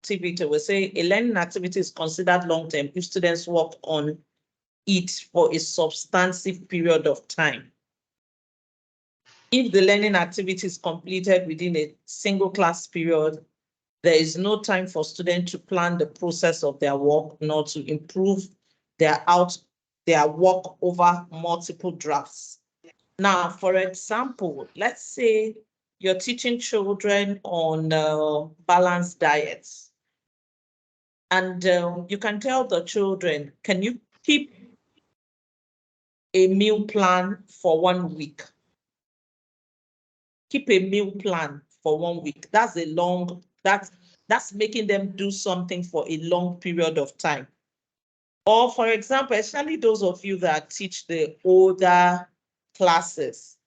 activity, we say a learning activity is considered long-term if students work on it for a substantive period of time. If the learning activity is completed within a single class period, there is no time for students to plan the process of their work nor to improve their work over multiple drafts. Now, for example, let's say you're teaching children on balanced diets. And you can tell the children, can you keep a meal plan for 1 week? Keep a meal plan for 1 week. That's a long, that's making them do something for a long period of time. Or for example, especially those of you that teach the older classes,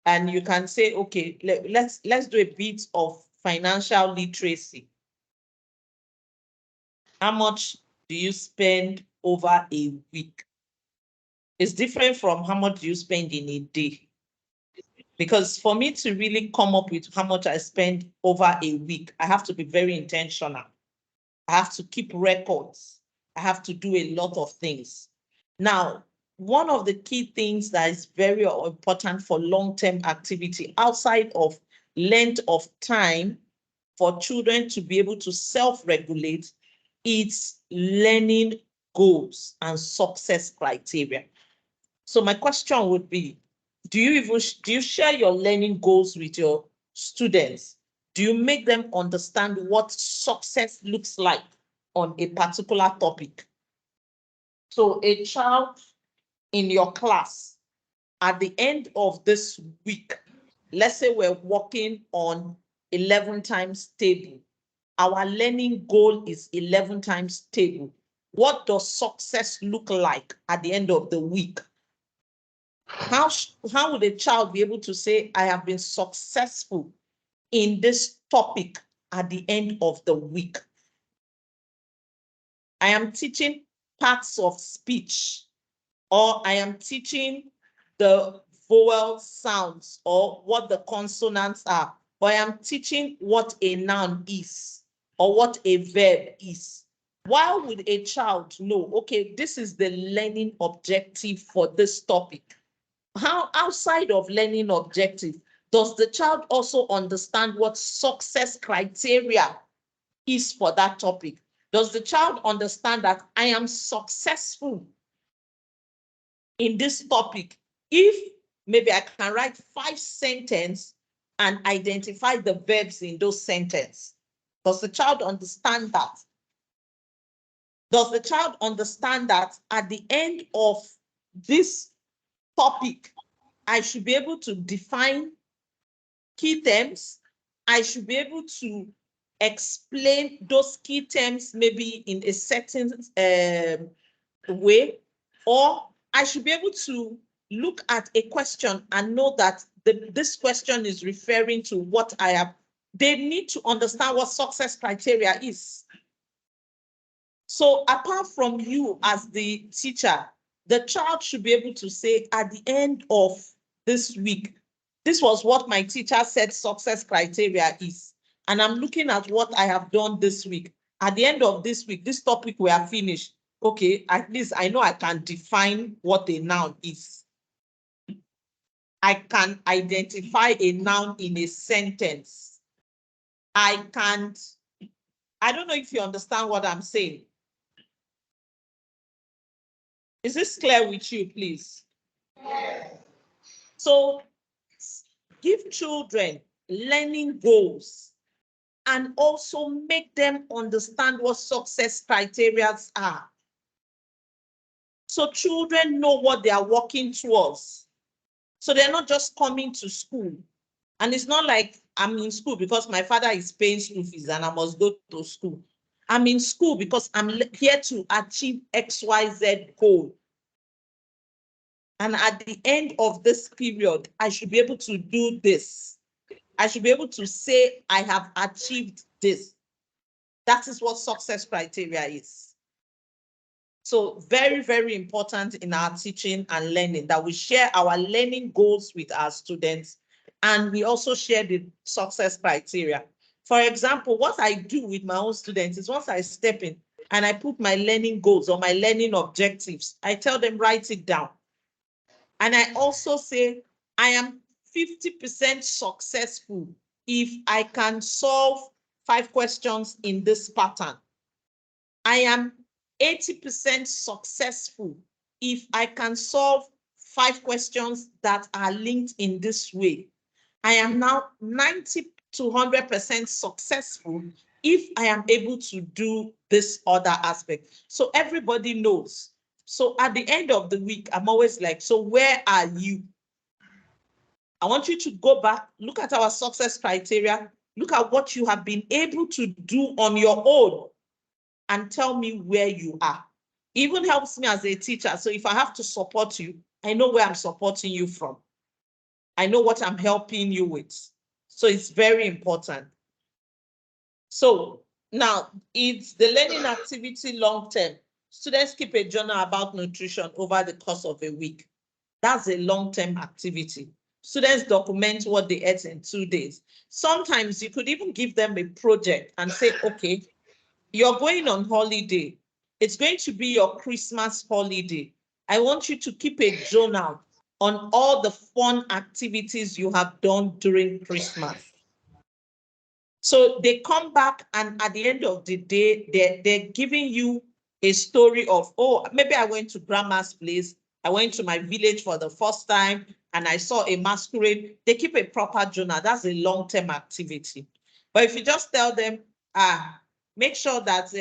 and you can say, okay, let's do a bit of financial literacy. How much do you spend over a week? It's different from how much you spend in a day. Because for me to really come up with how much I spend over a week, I have to be very intentional. I have to keep records. I have to do a lot of things. Now, one of the key things that is very important for long-term activity outside of length of time for children to be able to self-regulate is learning goals and success criteria. So my question would be, do you share your learning goals with your students? Do you make them understand what success looks like on a particular topic? So a child in your class, at the end of this week, let's say we're working on 11 times table. Our learning goal is 11 times table. What does success look like at the end of the week? How would a child be able to say, I have been successful in this topic at the end of the week? I am teaching parts of speech, or I am teaching the vowel sounds or what the consonants are, or I am teaching what a noun is or what a verb is. Why would a child know, okay, this is the learning objective for this topic? How, outside of learning objective, does the child also understand what success criteria is for that topic? Does the child understand that I am successful in this topic if maybe I can write 5 sentences and identify the verbs in those sentences? Does the child understand that? Does the child understand that at the end of this topic, I should be able to define key terms? I should be able to explain those key terms maybe in a certain way, or I should be able to look at a question and know that this question is referring to what I have. They need to understand what success criteria is. So apart from you as the teacher, the child should be able to say at the end of this week, this was what my teacher said success criteria is. And I'm looking at what I have done this week. At the end of this week, this topic we are finished. Okay, at least I know I can define what a noun is. I can identify a noun in a sentence. I don't know if you understand what I'm saying. Is this clear with you, please? Yes. So give children learning goals and also make them understand what success criteria are. So children know what they are working towards. So they're not just coming to school. And it's not like I'm in school because my father is paying school fees and I must go to school. I'm in school because I'm here to achieve XYZ goal. And at the end of this period, I should be able to do this. I should be able to say I have achieved this. That is what success criteria is. So very, very important in our teaching and learning that we share our learning goals with our students, and we also share the success criteria. For example, what I do with my own students is once I step in and I put my learning goals or my learning objectives, I tell them, write it down. And I also say, I am 50% successful if I can solve 5 questions in this pattern. I am 80% successful if I can solve 5 questions that are linked in this way. I am now 90 to 100% successful if I am able to do this other aspect. So everybody knows. So at the end of the week, I'm always like, so where are you? I want you to go back, look at our success criteria, look at what you have been able to do on your own, and tell me where you are. It even helps me as a teacher. So if I have to support you, I know where I'm supporting you from. I know what I'm helping you with. So it's very important. So now it's the learning activity long term. Students keep a journal about nutrition over the course of a week. That's a long-term activity. Students document what they ate in 2 days. Sometimes you could even give them a project and say, okay, you're going on holiday. It's going to be your Christmas holiday. I want you to keep a journal on all the fun activities you have done during Christmas. So they come back, and at the end of the day, they're giving you a story of, oh, maybe I went to grandma's place. I went to my village for the first time and I saw a masquerade. They keep a proper journal. That's a long-term activity. But if you just tell them, make sure that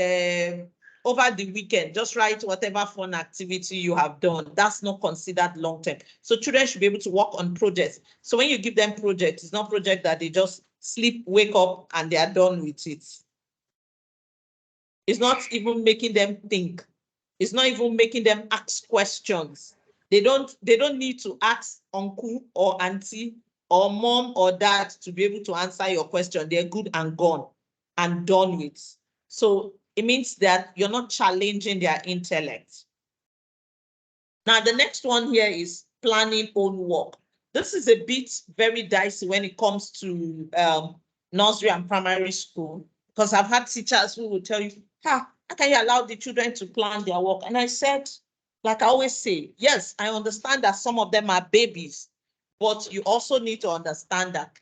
over the weekend, just write whatever fun activity you have done. That's not considered long-term. So children should be able to work on projects. So when you give them projects, it's not project that they just sleep, wake up, and they are done with it. It's not even making them think. It's not even making them ask questions. They don't need to ask uncle or auntie or mom or dad to be able to answer your question. They're good and gone and done with. So it means that you're not challenging their intellect. Now, the next one here is planning own work. This is a bit very dicey when it comes to nursery and primary school, because I've had teachers who will tell you, how can you allow the children to plan their work? And I said, like I always say, yes, I understand that some of them are babies, but you also need to understand that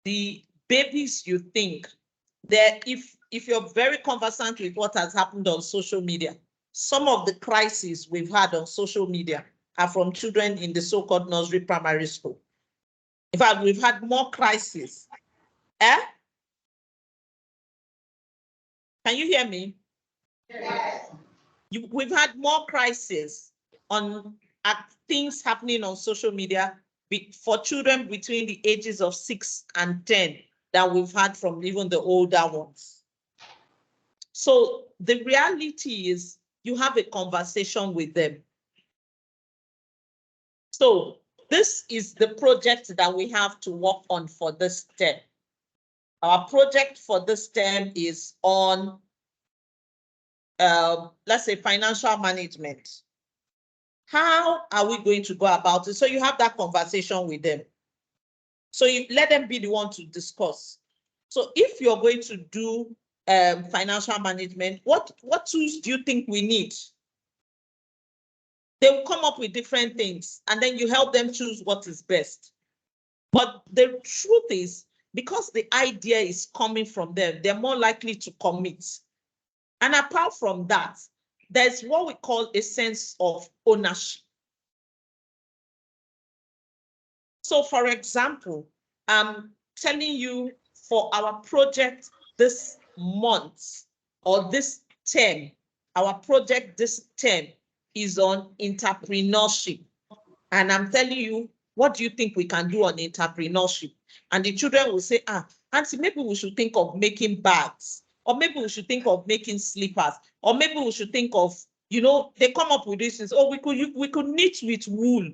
the babies you think, that if you're very conversant with what has happened on social media, some of the crises we've had on social media are from children in the so-called nursery primary school. In fact, we've had more crises. Can you hear me? Yes. We've had more crises on things happening on social media for children between the ages of 6 and 10 than we've had from even the older ones. So the reality is you have a conversation with them. So this is the project that we have to work on for this term. Our project for this term is on, let's say, financial management. How are we going to go about it? So you have that conversation with them. So you let them be the one to discuss. So if you're going to do financial management, what tools do you think we need? They will come up with different things, and then you help them choose what is best. But the truth is, because the idea is coming from them, they're more likely to commit. And apart from that, there's what we call a sense of ownership. So for example, I'm telling you, for our project this month or this term, our project this term is on entrepreneurship. And I'm telling you, what do you think we can do on entrepreneurship? And the children will say, Auntie, maybe we should think of making bags, or maybe we should think of making slippers, or maybe we should think of, they come up with these things. Oh, we could knit with wool.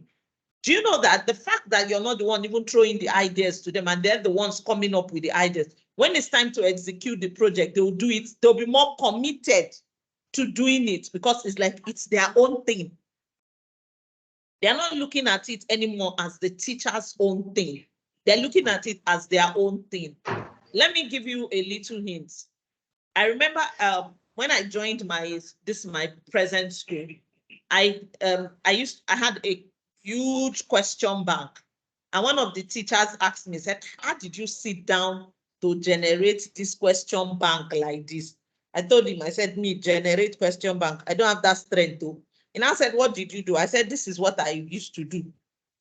Do you know that the fact that you're not the one even throwing the ideas to them and they're the ones coming up with the ideas, when it's time to execute the project, they will do it. They'll be more committed to doing it because it's like it's their own thing. They're not looking at it anymore as the teacher's own thing. They're looking at it as their own thing. let me give you a little hint. I remember when I joined my present school, I had a huge question bank, and one of the teachers asked me, said, "How did you sit down to generate this question bank like this?" I told him, I said, "Me generate question bank. I don't have that strength to." And I said, "What did you do?" I said, "This is what I used to do."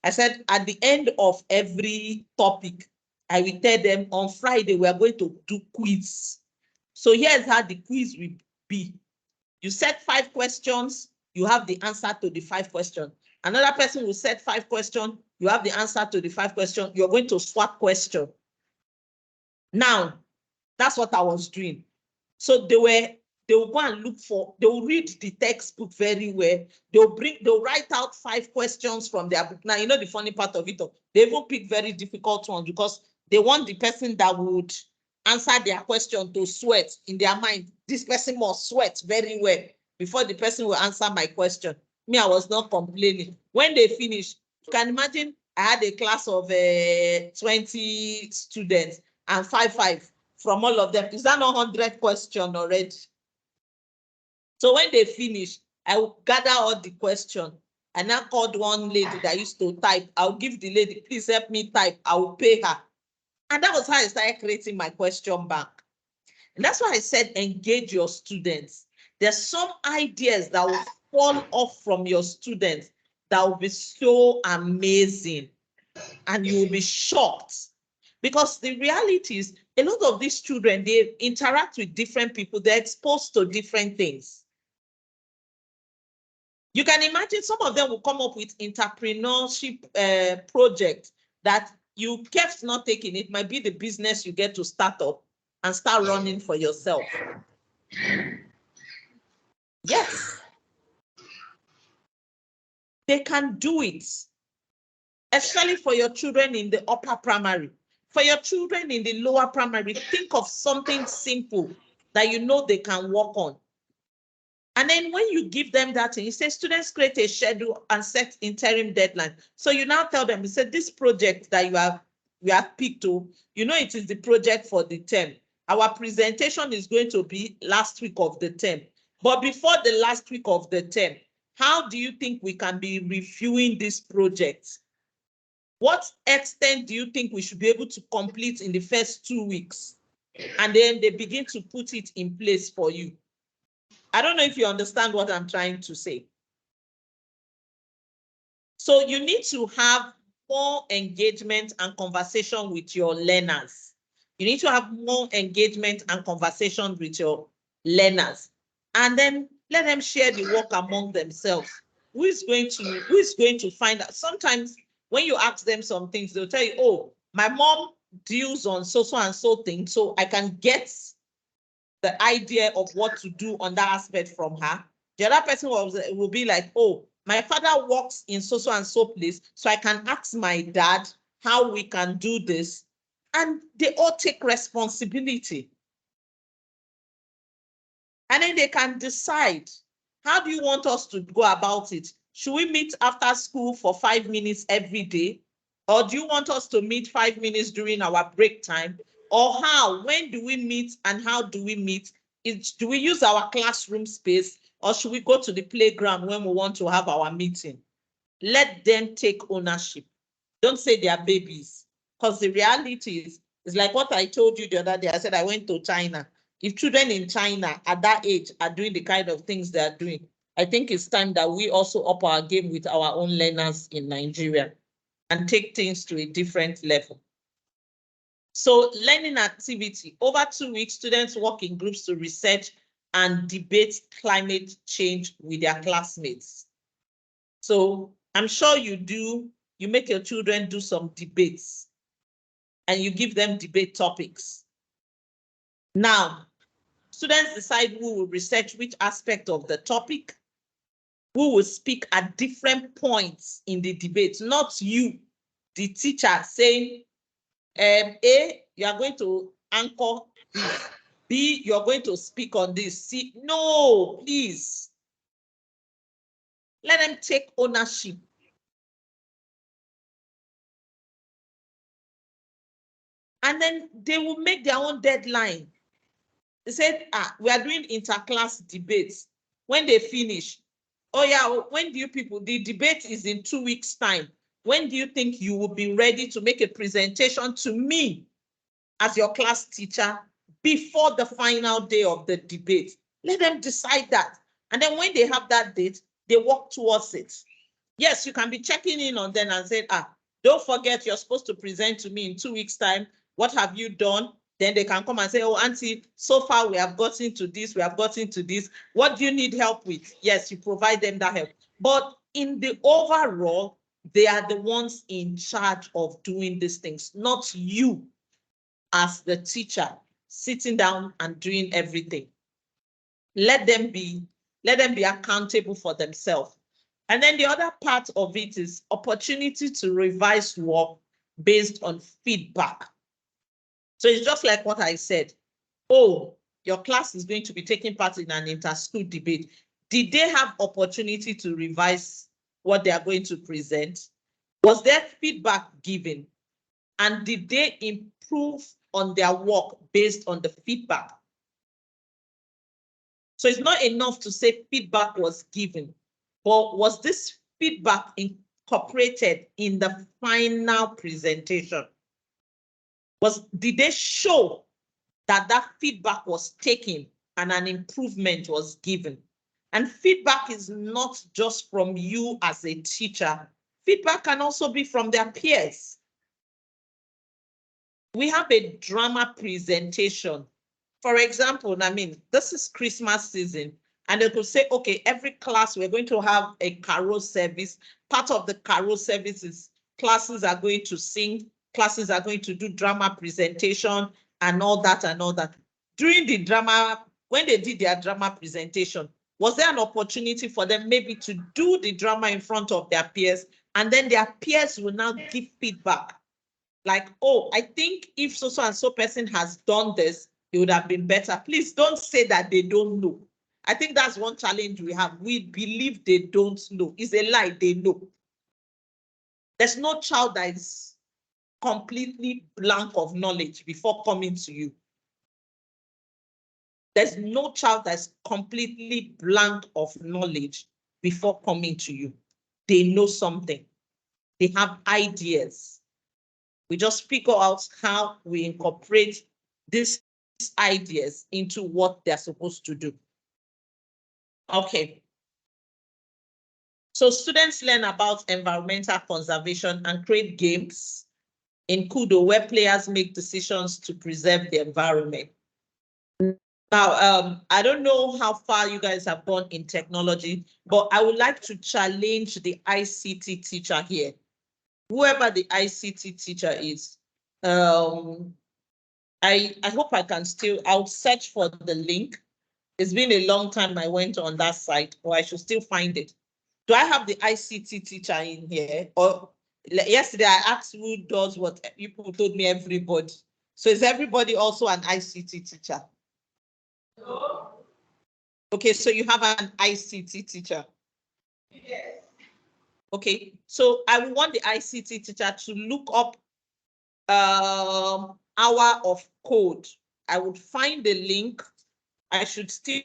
I said, "At the end of every topic, I will tell them on Friday we are going to do quiz. So here's how the quiz will be. You set 5 questions, you have the answer to the 5 questions. Another person will set 5 questions, you have the answer to the 5 questions. You're going to swap question." Now, that's what I was doing. So they will go and look for, they will read the textbook very well. They'll write out 5 questions from their book. Now, you know the funny part of it, they even pick very difficult ones because they want the person that would answer their question to sweat in their mind. This person must sweat very well before the person will answer my question. Me, I was not complaining. When they finished, you can imagine I had a class of 20 students and 5 from all of them. Is that not 100 questions already? So when they finish, I will gather all the questions. And I called one lady that used to type. I'll give the lady, "Please help me type." I will pay her. And that was how I started creating my question bank. And that's why I said engage your students. There's some ideas that will fall off from your students that will be so amazing. And you will be shocked. Because the reality is, a lot of these children, they interact with different people. They're exposed to different things. You can imagine some of them will come up with entrepreneurship projects that you kept not taking. It might be the business you get to start up and start running for yourself. Yes. They can do it, especially for your children in the upper primary. For your children in the lower primary, think of something simple that you know they can work on. And then when you give them that thing, you say, "Students, create a schedule and set interim deadline." So you now tell them, you said, "This project that you have picked to, you know, it is the project for the term. Our presentation is going to be last week of the term. But before the last week of the term, how do you think we can be reviewing this project? What extent do you think we should be able to complete in the first 2 weeks?" And then they begin to put it in place for you. I don't know if you understand what I'm trying to say. So you need to have more engagement and conversation with your learners. You need to have more engagement and conversation with your learners. And then let them share the work among themselves. Who is going to find out? Sometimes when you ask them some things, they'll tell you, "Oh, my mom deals on so and so thing, so I can get the idea of what to do on that aspect from her." The other person will be like, "Oh, my father works in so and so place, so I can ask my dad how we can do this." And they all take responsibility. And then they can decide, how do you want us to go about it? Should we meet after school for 5 minutes every day? Or do you want us to meet 5 minutes during our break time? Or how? When do we meet and how do we meet? Do we use our classroom space or should we go to the playground when we want to have our meeting? Let them take ownership. Don't say they are babies. Because the reality is like what I told you the other day. I said I went to China. If children in China at that age are doing the kind of things they are doing, I think it's time that we also up our game with our own learners in Nigeria and take things to a different level. So learning activity. Over 2 weeks, students work in groups to research and debate climate change with their classmates. So I'm sure you make your children do some debates and you give them debate topics. Now, students decide who will research which aspect of the topic, who will speak at different points in the debate, not you, the teacher, saying, A, you are going to anchor this. B, you're going to speak on this. C, no, please. Let them take ownership. And then they will make their own deadline. They said, we are doing interclass debates. When they finish, oh yeah, when do you people, the debate is in 2 weeks' time. When do you think you will be ready to make a presentation to me as your class teacher before the final day of the debate? Let them decide that. And then when they have that date, they work towards it. Yes, you can be checking in on them and say, don't forget you're supposed to present to me in 2 weeks' time. What have you done? Then they can come and say, oh, auntie, so far we have gotten to this, we have gotten to this. What do you need help with? Yes, you provide them that help. But in the overall, they are the ones in charge of doing these things, not you as the teacher sitting down and doing everything. Let them be accountable for themselves. And then the other part of it is opportunity to revise work based on feedback. So it's just like what I said. Oh, your class is going to be taking part in an inter-school debate. Did they have opportunity to revise what they are going to present? Was there feedback given? And did they improve on their work based on the feedback? So it's not enough to say feedback was given, but was this feedback incorporated in the final presentation? Did they show that that feedback was taken and an improvement was given? And feedback is not just from you as a teacher. Feedback can also be from their peers. We have a drama presentation. For example, I mean, this is Christmas season, and they could say, okay, every class we're going to have a carol service. Part of the carol service is classes are going to sing, classes are going to do drama presentation and all that and all that. During the drama, when they did their drama presentation, was there an opportunity for them maybe to do the drama in front of their peers, and then their peers will now give feedback? Like, oh, I think if so and so person has done this, it would have been better. Please don't say that they don't know. I think that's one challenge we have. We believe they don't know. It's a lie, they know. There's no child that is completely blank of knowledge before coming to you. There's no child that's completely blank of knowledge before coming to you. They know something. They have ideas. We just figure out how we incorporate these ideas into what they're supposed to do. Okay. So students learn about environmental conservation and create games in Kudo where players make decisions to preserve the environment. Now, I don't know how far you guys have gone in technology, but I would like to challenge the ICT teacher here. Whoever the ICT teacher is, I hope I can I'll search for the link. It's been a long time I went on that site, or I should still find it. Do I have the ICT teacher in here? Or yesterday I asked who does what, people told me everybody. So is everybody also an ICT teacher? No. Okay, so you have an ICT teacher? Yes. Okay, so I want the ICT teacher to look up hour of code. I would find the link. I should still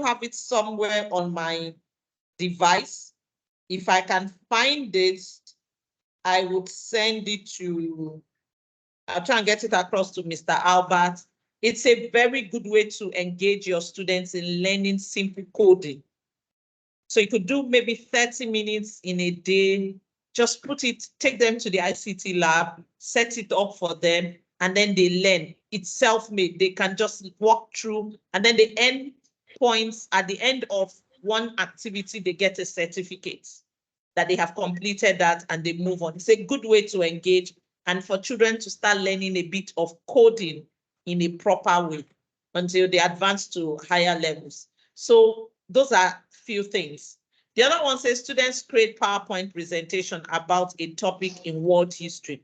have it somewhere on my device. If I can find it, I would send it to, I'll try and get it across to Mr. Albert. It's a very good way to engage your students in learning simple coding. So you could do maybe 30 minutes in a day, just take them to the ICT lab, set it up for them, and then they learn. It's self-made. They can just walk through, and then the end points at the end of one activity, they get a certificate that they have completed that and they move on. It's a good way to engage and for children to start learning a bit of coding in a proper way until they advance to higher levels. So those are few things. The other one says students create PowerPoint presentation about a topic in world history.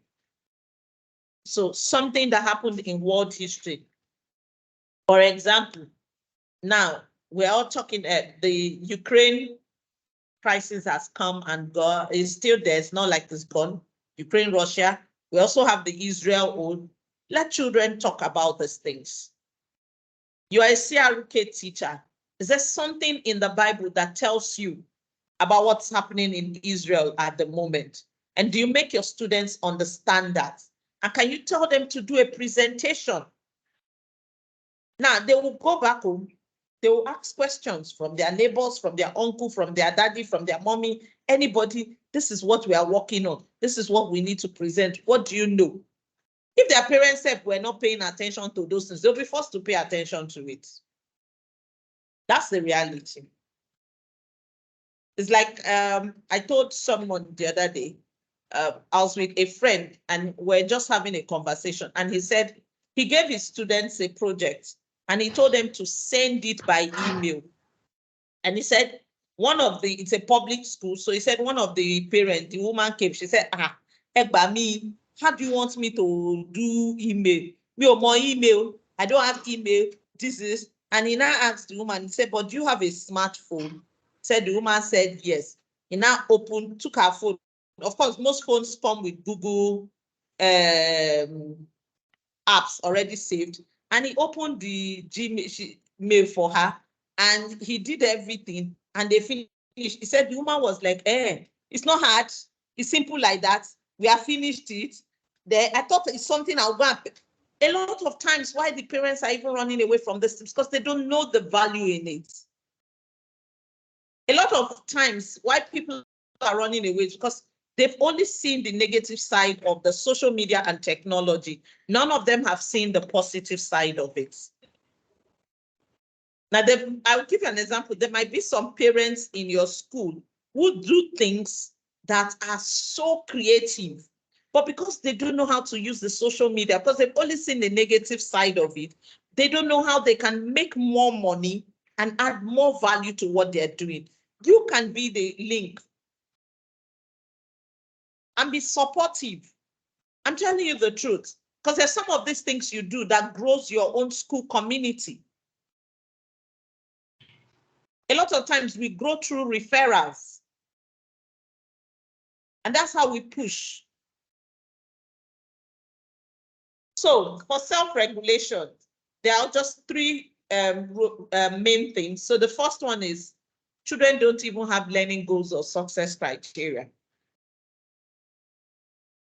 So something that happened in world history. For example, now we're all talking the Ukraine crisis has come and gone. It's still there. It's not like it's gone. Ukraine, Russia. We also have the Israel Let children talk about these things. You are a CRK teacher. Is there something in the Bible that tells you about what's happening in Israel at the moment? And do you make your students understand that? And can you tell them to do a presentation? Now, they will go back home. They will ask questions from their neighbors, from their uncle, from their daddy, from their mommy, anybody. This is what we are working on. This is what we need to present. What do you know? If their parents said we're not paying attention to those things, they'll be forced to pay attention to it. That's the reality. It's like I told someone the other day, I was with a friend and we're just having a conversation. And he said he gave his students a project and he told them to send it by email. And he said, it's a public school. So he said, one of the parents, the woman came, she said, Egba me, how do you want me to do email? Me or more email? I don't have email. This is, and he now asked the woman, he said, but do you have a smartphone? Said the woman said yes. He now took her phone. Of course, most phones come with Google apps already saved. And he opened the Gmail for her and he did everything and they finished. He said the woman was like, it's not hard. It's simple like that. We have finished it. I thought it's something I'll go and a lot of times why the parents are even running away from this because they don't know the value in it. A lot of times why people are running away because they've only seen the negative side of the social media and technology. None of them have seen the positive side of it. Now, I will give you an example. There might be some parents in your school who do things that are so creative, but because they don't know how to use the social media, because they've only seen the negative side of it, they don't know how they can make more money and add more value to what they're doing. You can be the link and be supportive. I'm telling you the truth, because there's some of these things you do that grows your own school community. A lot of times we grow through referrals. And that's how we push. So for self-regulation, there are just three main things. So the first one is children don't even have learning goals or success criteria.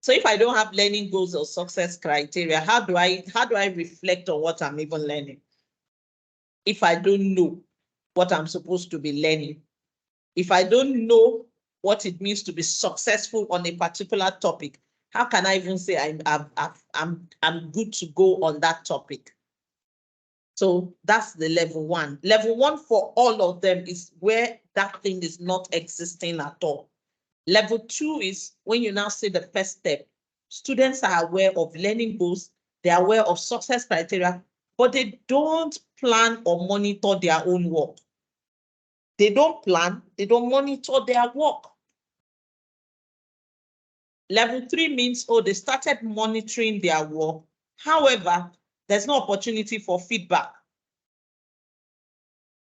So if I don't have learning goals or success criteria, how do I reflect on what I'm even learning? If I don't know what I'm supposed to be learning, if I don't know what it means to be successful on a particular topic, how can I even say I'm good to go on that topic? So that's the level one. Level one for all of them is where that thing is not existing at all. Level two is when you now say the first step. Students are aware of learning goals, they're aware of success criteria, but they don't plan or monitor their own work. They don't plan, they don't monitor their work. Level three means, oh, they started monitoring their work. However, there's no opportunity for feedback.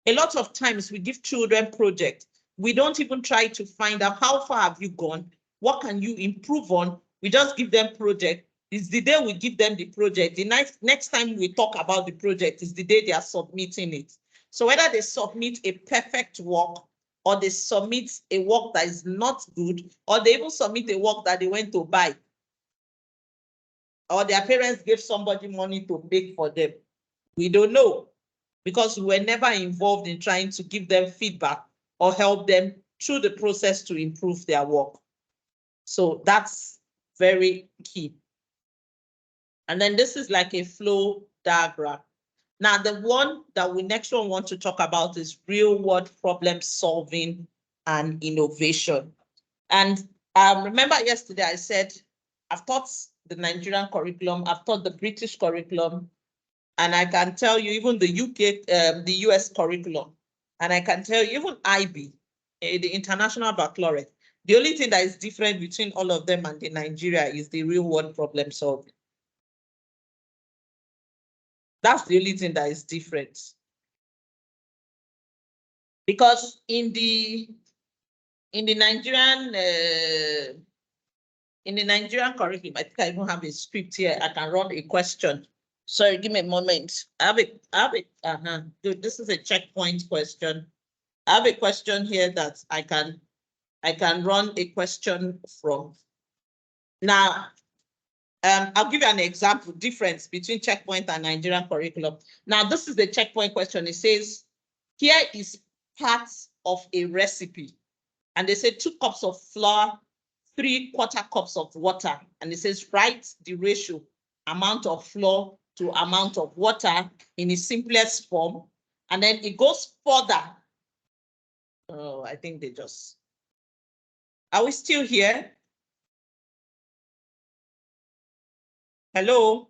A lot of times we give children projects. We don't even try to find out how far have you gone? What can you improve on? We just give them project. It's the day we give them the project. The next time we talk about the project is the day they are submitting it. So whether they submit a perfect work or they submit a work that is not good, or they even submit a work that they went to buy, or their parents gave somebody money to make for them, we don't know, because we were never involved in trying to give them feedback or help them through the process to improve their work. So that's very key. And then this is like a flow diagram. Now, the one that we next one want to talk about is real world problem solving and innovation. And remember yesterday I said, I've taught the Nigerian curriculum, I've taught the British curriculum, and I can tell you even the UK, the US curriculum, and I can tell you even IB, the International Baccalaureate. The only thing that is different between all of them and the Nigeria is the real world problem solving. That's the only thing that is different. Because in the Nigerian in the Nigerian curriculum, I think I even have a script here. I can run a question. Sorry, give me a moment. I have it. Good. This is a checkpoint question. I have a question here that I can run a question from. Now, I'll give you an example, difference between checkpoint and Nigerian curriculum. Now, this is the checkpoint question. It says, here is part of a recipe. And they say 2 cups of flour, 3/4 cups of water. And it says, write the ratio, amount of flour to amount of water in its simplest form. And then it goes further. Oh, I think they just... Are we still here? Hello?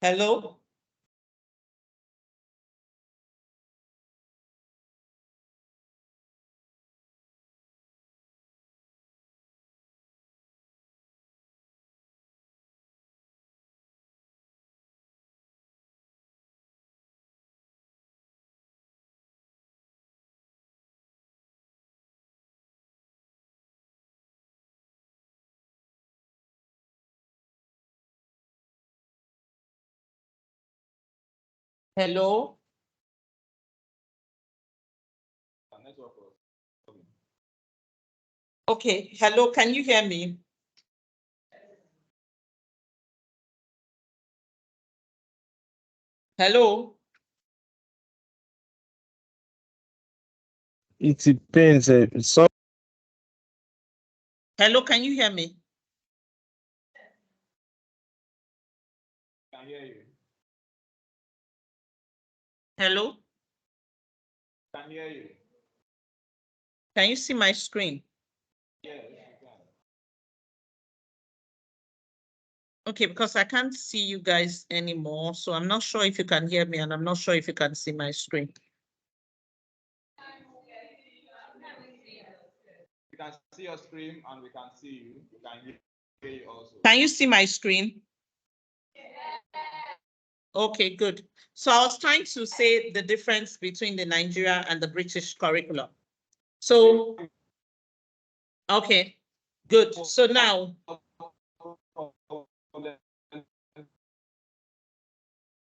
Hello? Hello? Okay, hello, can you hear me? Hello? It depends. Hello, can you hear me? Can hear you. Hello? Can hear you. Can you see my screen? Yes, you can. Okay, because I can't see you guys anymore, so I'm not sure if you can hear me, and I'm not sure if you can see my screen. We can see your screen and we can see you. We can hear you also. Can you see my screen? Okay, good. So I was trying to say the difference between the Nigeria and the British curriculum. So, okay, good. So now,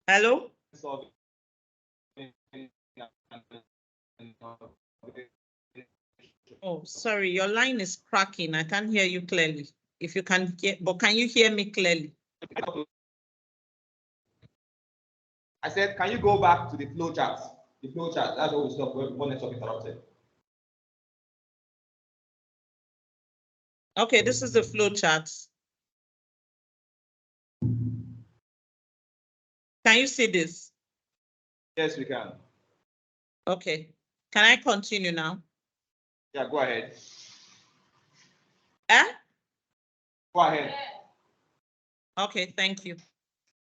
hello? Oh, sorry, your line is cracking. I can't hear you clearly. If you can hear, but can you hear me clearly? I said, can you go back to the flow chart? The flow chart, that's what we stopped when network interrupted. Okay, this is the flow chart. Can you see this? Yes, we can. Okay. Can I continue now? Yeah, go ahead. Eh? Go ahead. Okay, thank you.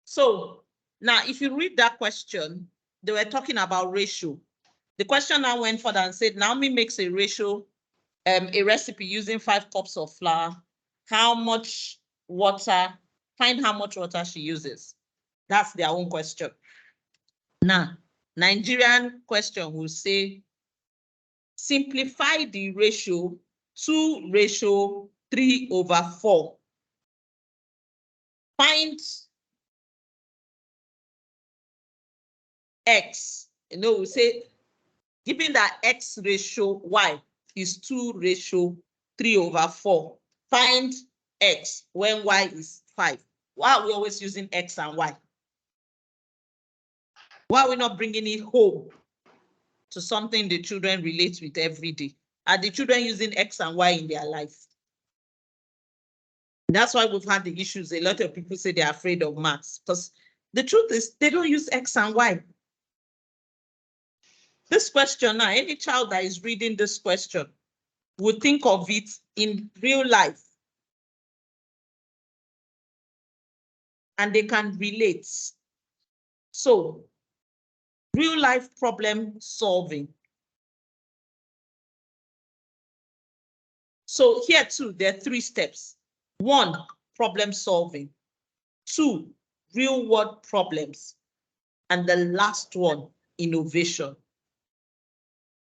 So now, if you read that question, they were talking about ratio. The question now went further and said, Naomi makes a ratio, a recipe using 5 cups of flour. How much water? Find how much water she uses. That's their own question. Now, Nigerian question will say, simplify the ratio 2:3/4. Find X. We say, given that X ratio Y is 2:3/4, find X when Y is 5. Why are we always using X and Y? Why are we not bringing it home to something the children relate with every day? Are the children using X and Y in their life? That's why we've had the issues. A lot of people say they're afraid of maths, because the truth is they don't use X and Y. This question now, any child that is reading this question would think of it in real life, and they can relate. So, real life problem solving. So here too, there are 3 steps. One, problem solving. Two, real world problems. And the last one, innovation.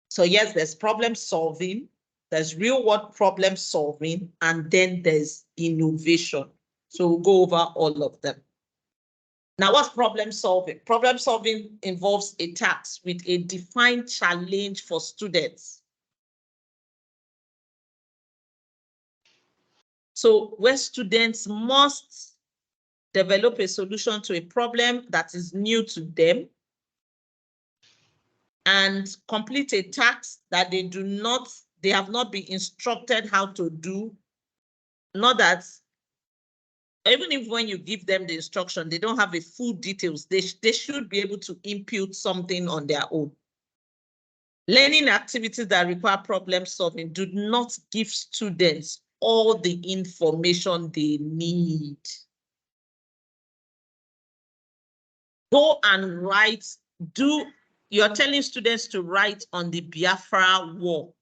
So yes, there's problem solving, there's real world problem solving, and then there's innovation. So we'll go over all of them. Now, what's problem solving? Problem solving involves a task with a defined challenge for students. So where students must develop a solution to a problem that is new to them and complete a task that they have not been instructed how to do. Not that, even if when you give them the instruction, they don't have the full details, they should be able to input something on their own. Learning activities that require problem solving do not give students all the information they need. Go and write, you're telling students to write on the Biafra War,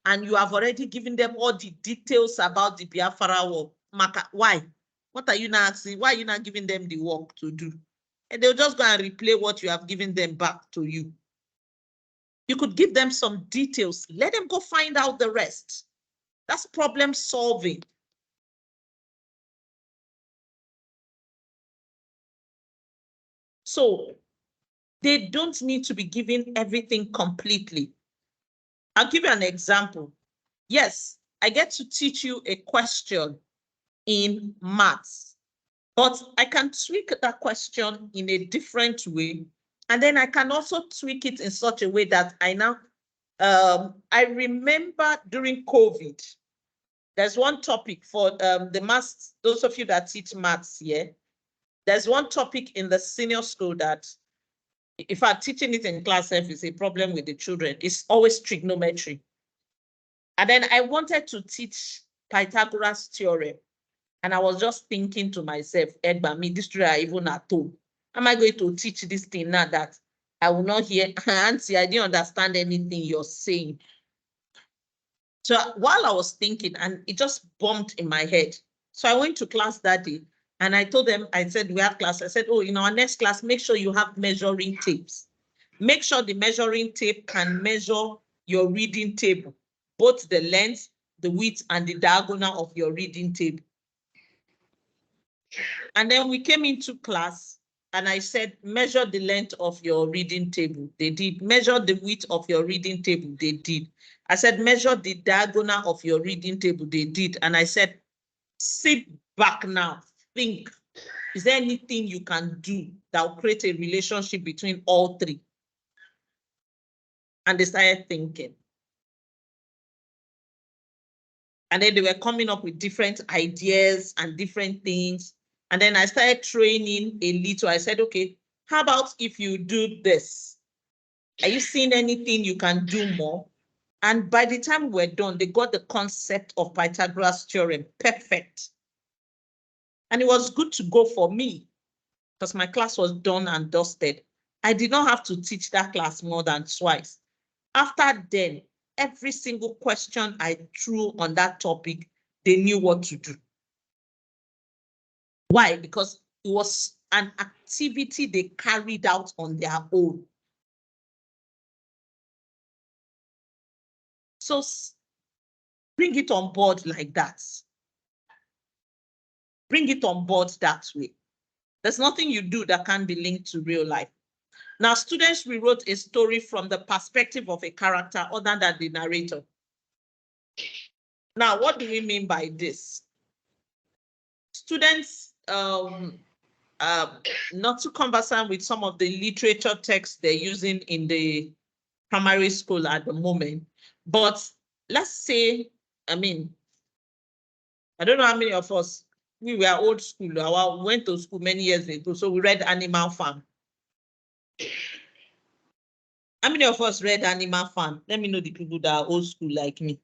and you have already given them all the details about the Biafra War. Why? What are you now asking? Why are you not giving them the work to do? And they'll just go and replay what you have given them back to you. You could give them some details. Let them go find out the rest. That's problem solving. So they don't need to be given everything completely. I'll give you an example. Yes, I get to teach you a question in maths, but I can tweak that question in a different way. And then I can also tweak it in such a way that I remember during COVID, there's one topic for the maths, those of you that teach maths here, there's one topic in the senior school that if I'm teaching it in class F is a problem with the children. It's always trigonometry. And then I wanted to teach Pythagoras theorem. And I was just thinking to myself, Egba, me, this children are even at home. Am I going to teach this thing now that I will not hear? Auntie, I didn't understand anything you're saying. So while I was thinking, and it just bumped in my head. So I went to class that day and I told them, I said, we have class. I said, oh, in our next class, make sure you have measuring tapes. Make sure the measuring tape can measure your reading table, both the length, the width, and the diagonal of your reading table. And then we came into class and I said, measure the length of your reading table. They did. Measure the width of your reading table. They did. I said, measure the diagonal of your reading table. They did. And I said, sit back now. Think. Is there anything you can do that will create a relationship between all three? And they started thinking. And then they were coming up with different ideas and different things. And then I started training a little. I said, okay, how about if you do this? Are you seeing anything you can do more? And by the time we're done, they got the concept of Pythagoras theorem perfect. And it was good to go for me because my class was done and dusted. I did not have to teach that class more than twice. After then, every single question I threw on that topic, they knew what to do. Why? Because it was an activity they carried out on their own. So bring it on board like that. Bring it on board that way. There's nothing you do that can be linked to real life. Now, students rewrote a story from the perspective of a character other than the narrator. Now, what do we mean by this? Students, not too conversant with some of the literature texts they're using in the primary school at the moment. But let's say, I don't know how many of us, we were old school, we went to school many years ago, so we read Animal Farm. How many of us read Animal Farm? Let me know the people that are old school like me.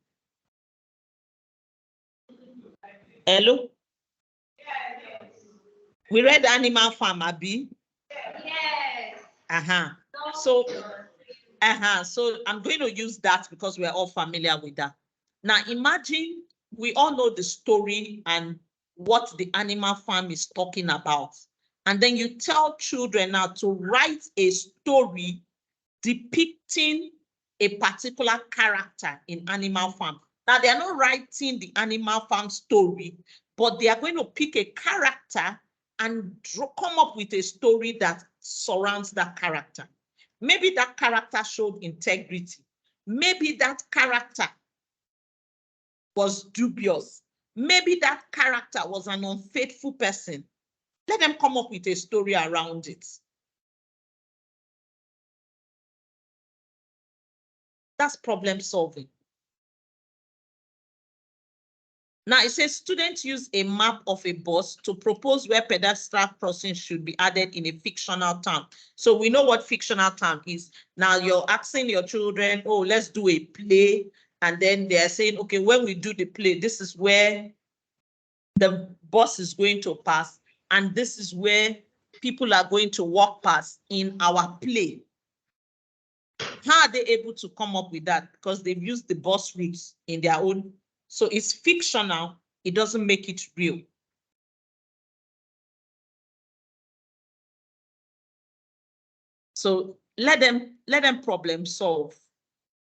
Hello? We read Animal Farm, Abi? Yes. So I'm going to use that because we're all familiar with that. Now imagine we all know the story and what the animal farm is talking about. And then you tell children now to write a story depicting a particular character in Animal Farm. Now, they are not writing the Animal Farm story, but they are going to pick a character and come up with a story that surrounds that character. Maybe that character showed integrity. Maybe that character was dubious. Maybe that character was an unfaithful person. Let them come up with a story around it. That's problem solving. Now it says students use a map of a bus to propose where pedestrian crossing should be added in a fictional town. So we know what fictional town is. Now you're asking your children, oh, let's do a play. And then they're saying, okay, when we do the play, this is where the bus is going to pass. And this is where people are going to walk past in our play. How are they able to come up with that? Because they've used the bus routes in their own. So it's fictional. It doesn't make it real. So let them problem solve.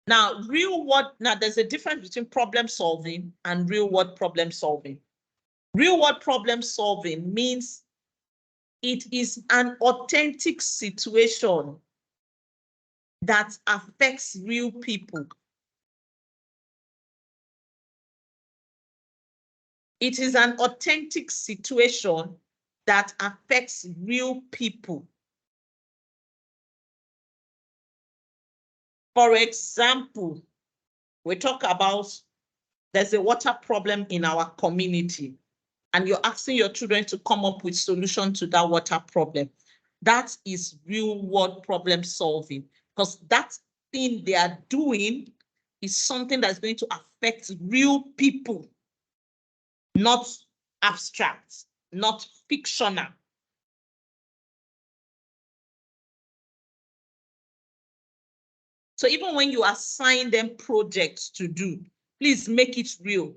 Now, there's a difference between problem solving and real world problem solving. Real world problem solving means it is an authentic situation that affects real people. It is an authentic situation that affects real people. For example, we talk about there's a water problem in our community, and you're asking your children to come up with solution to that water problem. That is real world problem solving, because that thing they are doing is something that's going to affect real people, not abstract, not fictional. So even when you assign them projects to do, please make it real.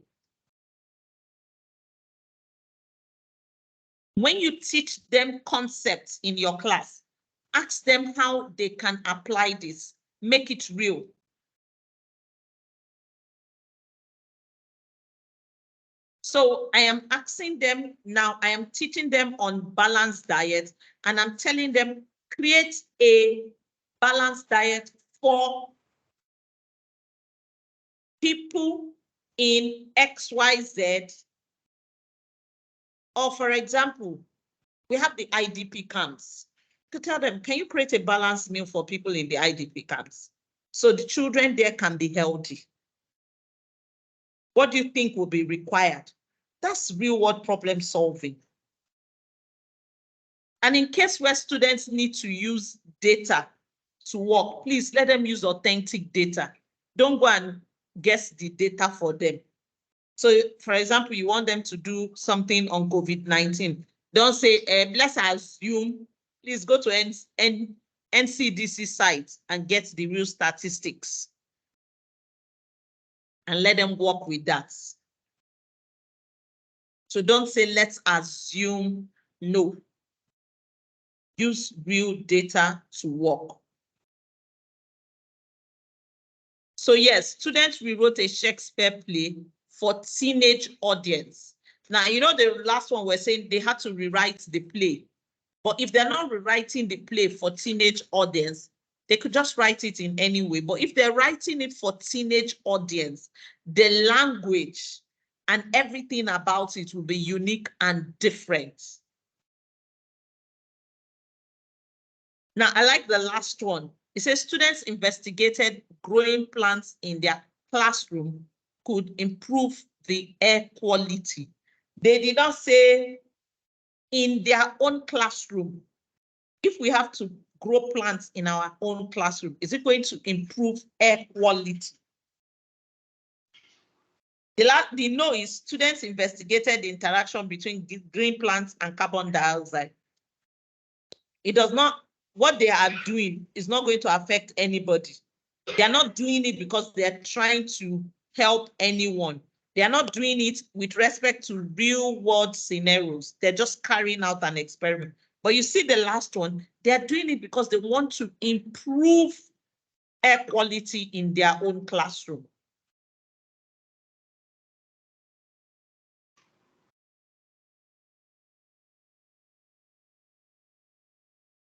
When you teach them concepts in your class, ask them how they can apply this. Make it real. So I am asking them now, I am teaching them on balanced diet, and I'm telling them, create a balanced diet for people in XYZ. Or for example, we have the IDP camps. To tell them, can you create a balanced meal for people in the IDP camps? So the children there can be healthy. What do you think will be required? That's real world problem solving. And in case where students need to use data to work, please let them use authentic data. Don't go and guess the data for them. So for example, you want them to do something on COVID-19. Don't say, let's assume, please go to NCDC site and get the real statistics. And let them work with that. So don't say, let's assume, no. Use real data to work. So yes, students rewrote a Shakespeare play for teenage audience. Now, you know, the last one we're saying they had to rewrite the play. But if they're not rewriting the play for teenage audience, they could just write it in any way. But if they're writing it for teenage audience, the language and everything about it will be unique and different. Now, I like the last one. It says students investigated growing plants in their classroom could improve the air quality. They did not say in their own classroom. If we have to grow plants in our own classroom, is it going to improve air quality? The no is students investigated the interaction between green plants and carbon dioxide. It does not, what they are doing is not going to affect anybody. They are not doing it because they are trying to help anyone. They are not doing it with respect to real world scenarios. They're just carrying out an experiment. But you see the last one, they're doing it because they want to improve air quality in their own classroom.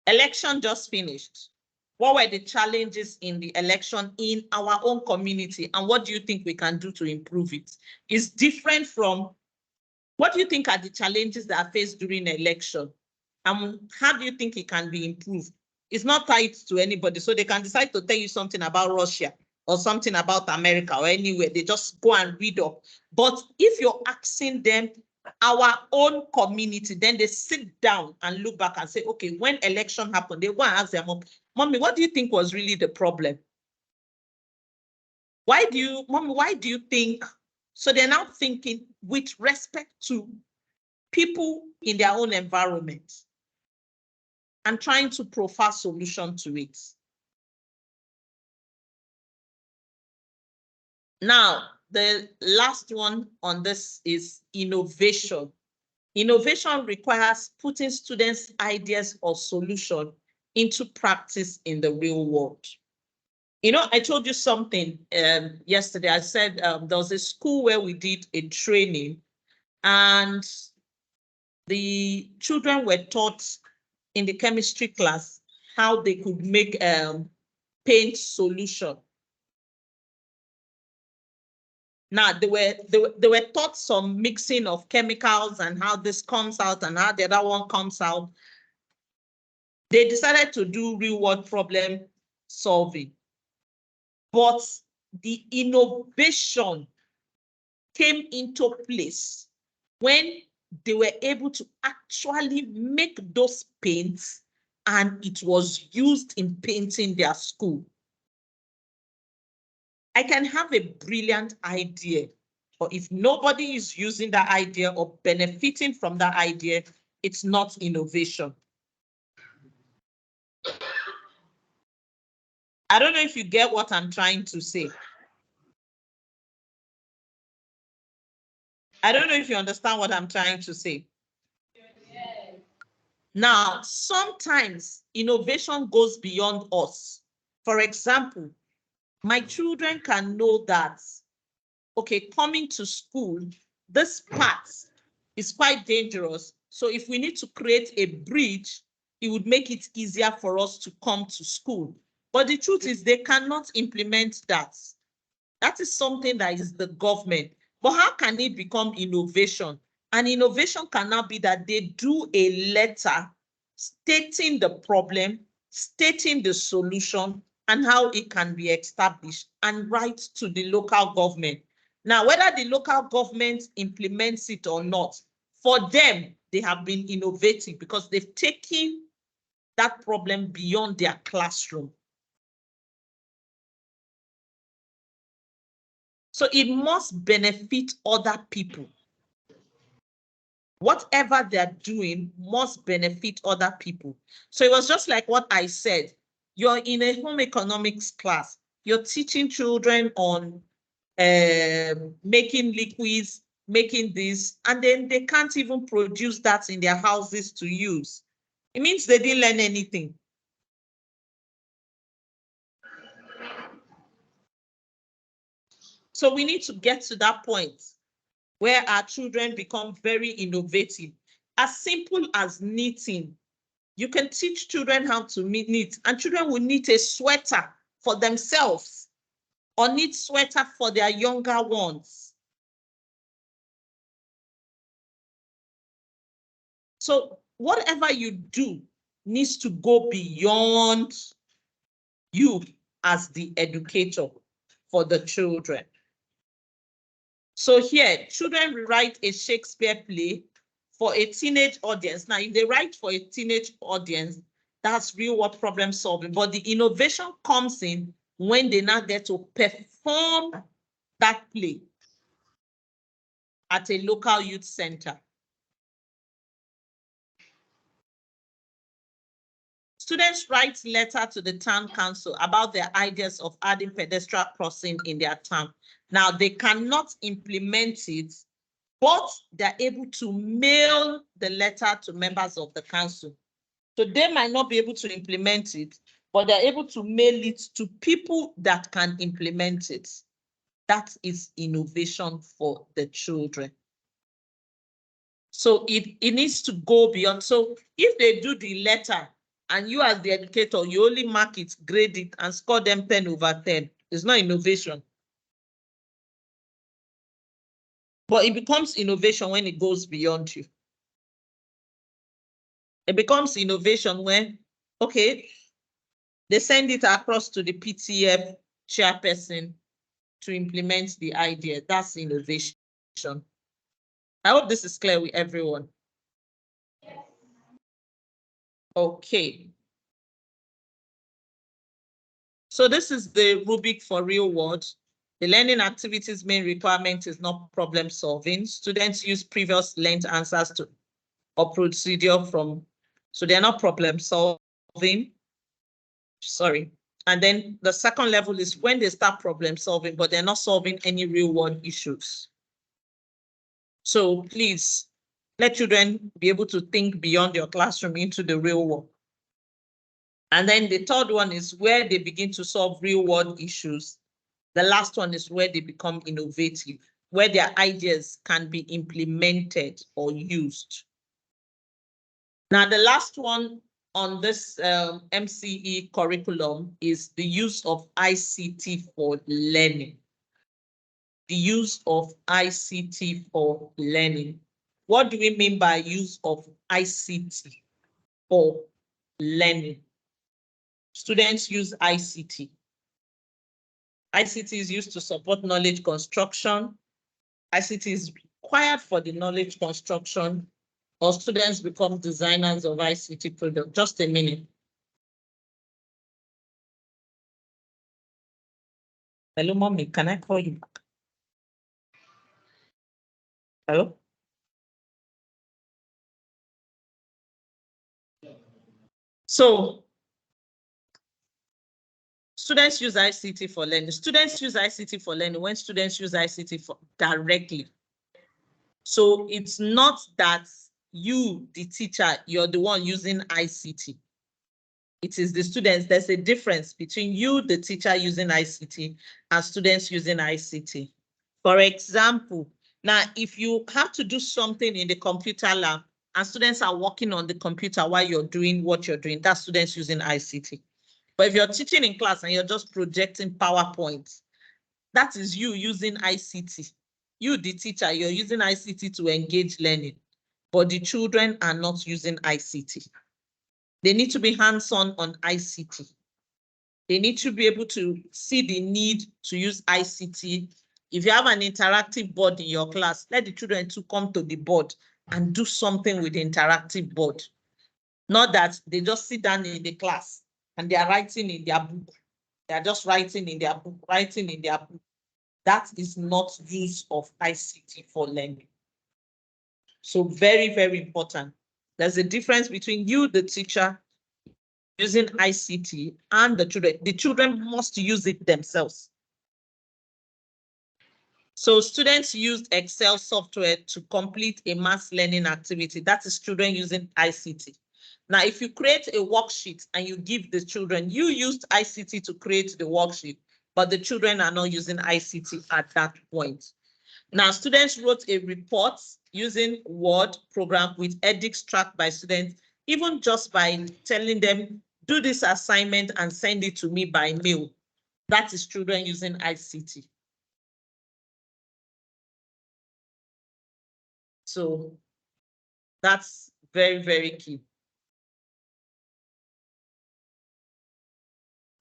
Election just finished. What were the challenges in the election in our own community? And what do you think we can do to improve it? It's different from what do you think are the challenges that are faced during election? How do you think it can be improved? It's not tied to anybody. So they can decide to tell you something about Russia or something about America or anywhere. They just go and read up. But if you're asking them, our own community, then they sit down and look back and say, okay, when election happened, they go and ask their mom, Mommy, what do you think was really the problem? Mommy, why do you think? So they're now thinking with respect to people in their own environment and trying to profile solution to it. Now, the last one on this is innovation. Innovation requires putting students' ideas or solution into practice in the real world. You know, I told you something yesterday. I said there was a school where we did a training and the children were taught in the chemistry class how they could make paint solution. Now they were taught some mixing of chemicals and how this comes out and how the other one comes out. They decided to do real world problem solving. But the innovation came into place when they were able to actually make those paints and it was used in painting their school. I can have a brilliant idea, but if nobody is using that idea or benefiting from that idea, it's not innovation. I don't know if you get what I'm trying to say. I don't know if you understand what I'm trying to say. Now, sometimes innovation goes beyond us. For example, my children can know that, okay, coming to school, this path is quite dangerous. So if we need to create a bridge, it would make it easier for us to come to school. But the truth is they cannot implement that. That is something that is the government. But how can it become innovation? And innovation cannot be that they do a letter stating the problem, stating the solution, and how it can be established and write to the local government. Now, whether the local government implements it or not, for them, they have been innovative because they've taken that problem beyond their classroom. So it must benefit other people. Whatever they're doing must benefit other people. So it was just like what I said. You're in a home economics class. You're teaching children on making liquids, making this, and then they can't even produce that in their houses to use. It means they didn't learn anything. So we need to get to that point where our children become very innovative. As simple as knitting. You can teach children how to knit, and children will knit a sweater for themselves or knit sweater for their younger ones. So whatever you do needs to go beyond you as the educator for the children. So here, children write a Shakespeare play for a teenage audience. Now, if they write for a teenage audience, that's real world problem solving. But the innovation comes in when they now get to perform that play at a local youth center. Students write letter to the town council about their ideas of adding pedestrian crossing in their town. Now, they cannot implement it, but they're able to mail the letter to members of the council. So they might not be able to implement it, but they're able to mail it to people that can implement it. That is innovation for the children. So it needs to go beyond. So if they do the letter and you as the educator, you only mark it, grade it, and score them 10 over 10, it's not innovation. But it becomes innovation when it goes beyond you. It becomes innovation when, okay, they send it across to the PTF chairperson to implement the idea. That's innovation. I hope this is clear with everyone. Okay. So this is the rubric for real world. The learning activities main requirement is not problem solving. Students use previous learned answers to or procedure from, so they're not problem solving. Sorry. And then the second level is when they start problem solving, but they're not solving any real world issues. So please let children be able to think beyond your classroom into the real world. And then the third one is where they begin to solve real world issues. The last one is where they become innovative, where their ideas can be implemented or used. Now, the last one on this MCE curriculum is the use of ICT for learning. The use of ICT for learning. What do we mean by use of ICT for learning? Students use ICT. ICT is used to support knowledge construction. ICT is required for the knowledge construction, or students become designers of ICT products. Just a minute. Hello, mommy, can I call you back? Hello? So, students use ICT for learning. Students use ICT for learning when students use ICT for directly. So it's not that you, the teacher, you're the one using ICT. It is the students. There's a difference between you, the teacher, using ICT and students using ICT. For example, now, if you have to do something in the computer lab and students are working on the computer while you're doing what you're doing, that's students using ICT. But if you're teaching in class and you're just projecting PowerPoint, that is you using ICT. You, the teacher, you're using ICT to engage learning, but the children are not using ICT. They need to be hands-on on ICT. They need to be able to see the need to use ICT. If you have an interactive board in your class, let the children to come to the board and do something with the interactive board. Not that they just sit down in the class and they are writing in their book. They are just writing in their book, writing in their book. That is not use of ICT for learning. So very, very important. There's a difference between you, the teacher, using ICT and the children. The children must use it themselves. So students used Excel software to complete a mass learning activity. That is children using ICT. Now, if you create a worksheet and you give the children, you used ICT to create the worksheet, but the children are not using ICT at that point. Now, students wrote a report using Word program with edits tracked by students, even just by telling them, do this assignment and send it to me by mail. That is children using ICT. So that's very, very key.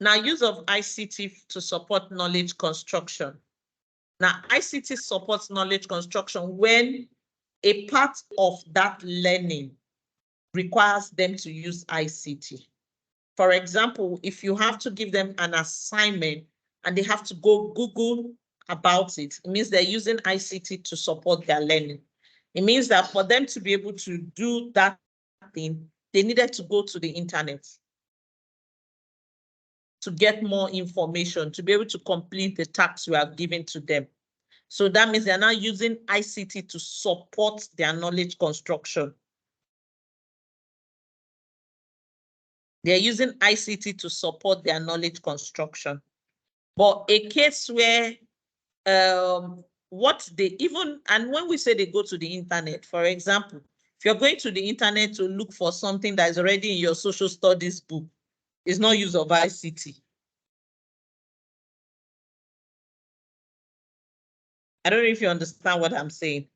Now, use of ICT to support knowledge construction. Now, ICT supports knowledge construction when a part of that learning requires them to use ICT. For example, if you have to give them an assignment and they have to go Google about it, it means they're using ICT to support their learning. It means that for them to be able to do that thing, they needed to go to the internet. to get more information, to be able to complete the tasks we have given to them. So that means they're now using ICT to support their knowledge construction. They're using ICT to support their knowledge construction. But a case where what they even, and when we say they go to the internet, for example, if you're going to the internet to look for something that is already in your social studies book, it's not use of ICT. I don't know if you understand what I'm saying.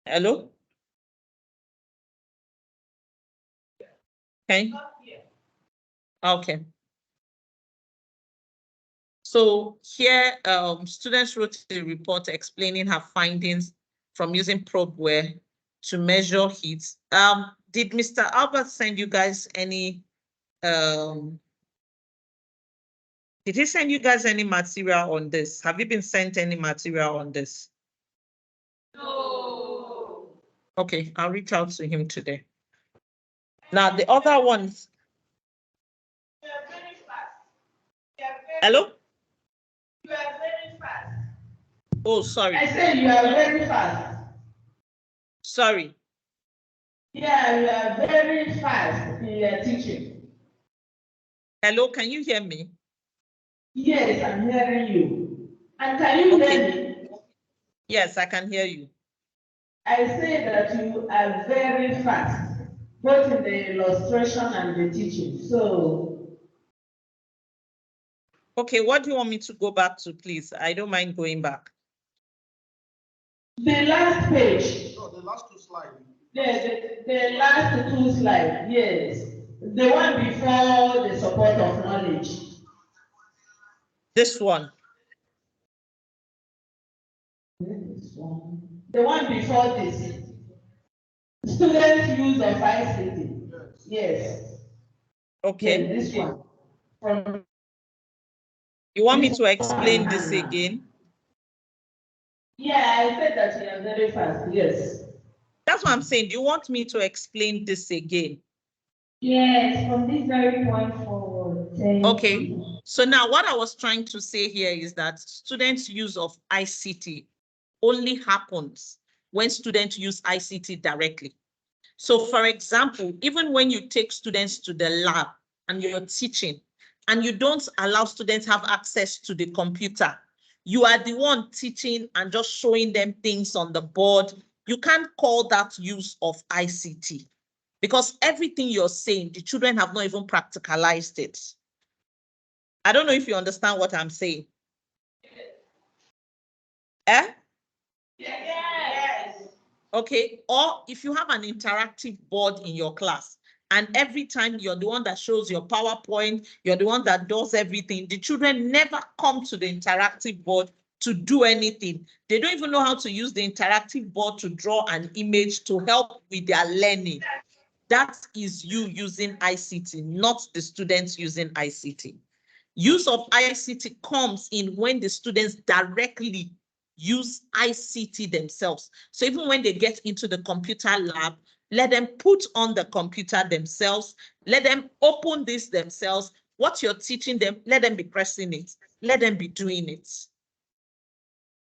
Hello? Okay. Okay. So here, students wrote a report explaining her findings from using probeware to measure heat. Did Mr. Albert send you guys any, did he send you guys any material on this? Have you been sent any material on this? No. Okay, I'll reach out to him today. Now the other ones. You are very fast. You are very, Hello? you are very fast. Oh, sorry. I said you are very fast. Sorry. Yeah, you are very fast in your teaching. Hello, can you hear me? Yes, I'm hearing you. And can you hear me? Yes, I can hear you. I say that you are very fast, both in the illustration and the teaching. So, Okay, what do you want me to go back to, please? I don't mind going back. the last page. No, the last two slides. The last two slides, yes. The one before the support of knowledge. This one. The one before this. Students' use of ICT. Yes. Okay. Yes, this one. From You want me to explain this again? yeah, I said that you are very fast. Yes. That's what I'm saying. Do you want me to explain this again? Yes, from this very point forward. Okay. So now what I was trying to say here is that students' use of ICT only happens when students use ICT directly. So for example, even when you take students to the lab and you're teaching and you don't allow students have access to the computer, you are the one teaching and just showing them things on the board. You can't call that use of ICT because everything you're saying, the children have not even practicalized it. I don't know if you understand what I'm saying. Eh? Yes. Okay, or if you have an interactive board in your class and every time you're the one that shows your PowerPoint, you're the one that does everything, the children never come to the interactive board to do anything. They don't even know how to use the interactive board to draw an image to help with their learning. That is you using ICT, not the students using ICT. Use of ICT comes in when the students directly use ICT themselves. So even when they get into the computer lab, let them put on the computer themselves, let them open this themselves. What you're teaching them, let them be pressing it, let them be doing it.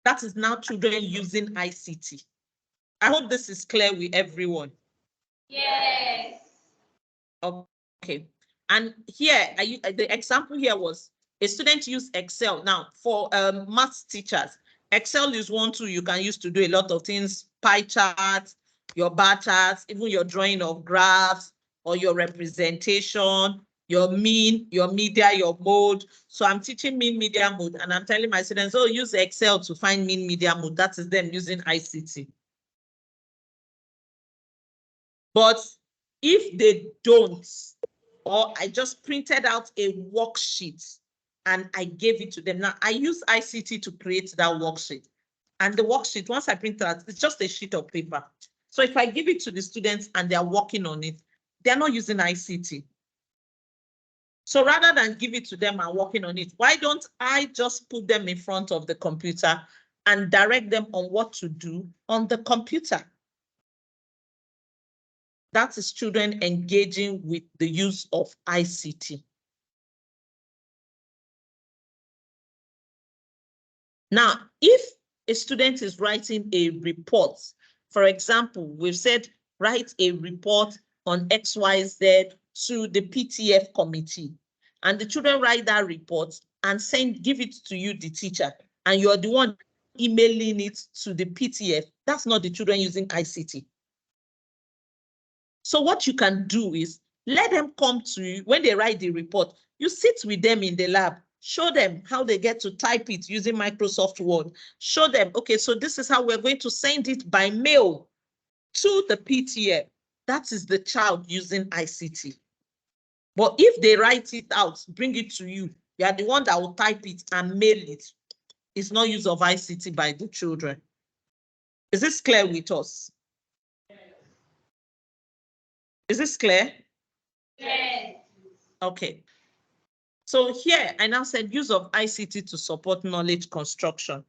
That is now children using ICT. I hope this is clear with everyone. Yes. Okay. And here, the example here was a student used Excel. Now, for math teachers, Excel is one tool you can use to do a lot of things, pie charts, your bar charts, even your drawing of graphs or your representation, your mean, your media, your mode. So I'm teaching mean media mode and I'm telling my students, oh, use Excel to find mean media mode. That is them using ICT. But if they don't, or I just printed out a worksheet and I gave it to them. Now, I use ICT to create that worksheet. And the worksheet, once I print it out, it's just a sheet of paper. So if I give it to the students and they're working on it, they're not using ICT. So rather than give it to them and working on it, why don't I just put them in front of the computer and direct them on what to do on the computer? That is children engaging with the use of ICT. Now, if a student is writing a report, for example, we've said write a report on XYZ to the PTF committee, and the children write that report and give it to you, the teacher, and you're the one emailing it to the PTF, that's not the children using ICT. So what you can do is let them come to you when they write the report. You sit with them in the lab, show them how they get to type it using Microsoft Word. Show them, okay, so this is how we're going to send it by mail to the PTF. That is the child using ICT. But if they write it out, bring it to you, you are the one that will type it and mail it. It's not use of ICT by the children. Is this clear with us? Is this clear? Yes. Okay. So here I now said use of ICT to support knowledge construction.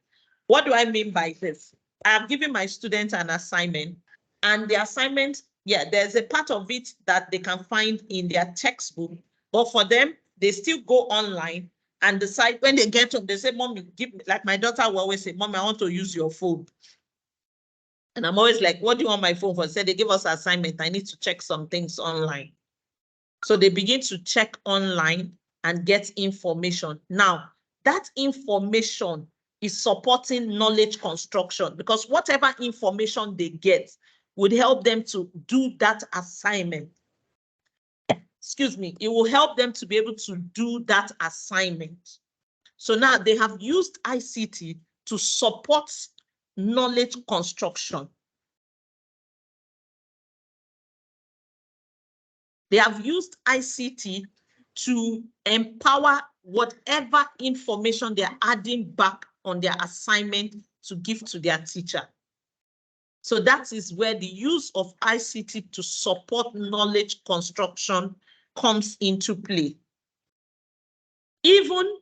What do I mean by this? I have given my students an assignment, and the assignment, yeah, there's a part of it that they can find in their textbook, but for them, they still go online and decide when they get home, they say, Mommy, give me, like my daughter will always say, Mommy, I want to use your phone. And I'm always like, what do you want my phone for? Say, they give us an assignment, I need to check some things online. So they begin to check online and get information. Now, that information is supporting knowledge construction, because whatever information they get would help them to do that assignment. Excuse me, it will help them to be able to do that assignment. So now they have used ICT to support knowledge construction. They have used ICT to empower whatever information they're adding back on their assignment to give to their teacher. So that is where the use of ICT to support knowledge construction comes into play. Even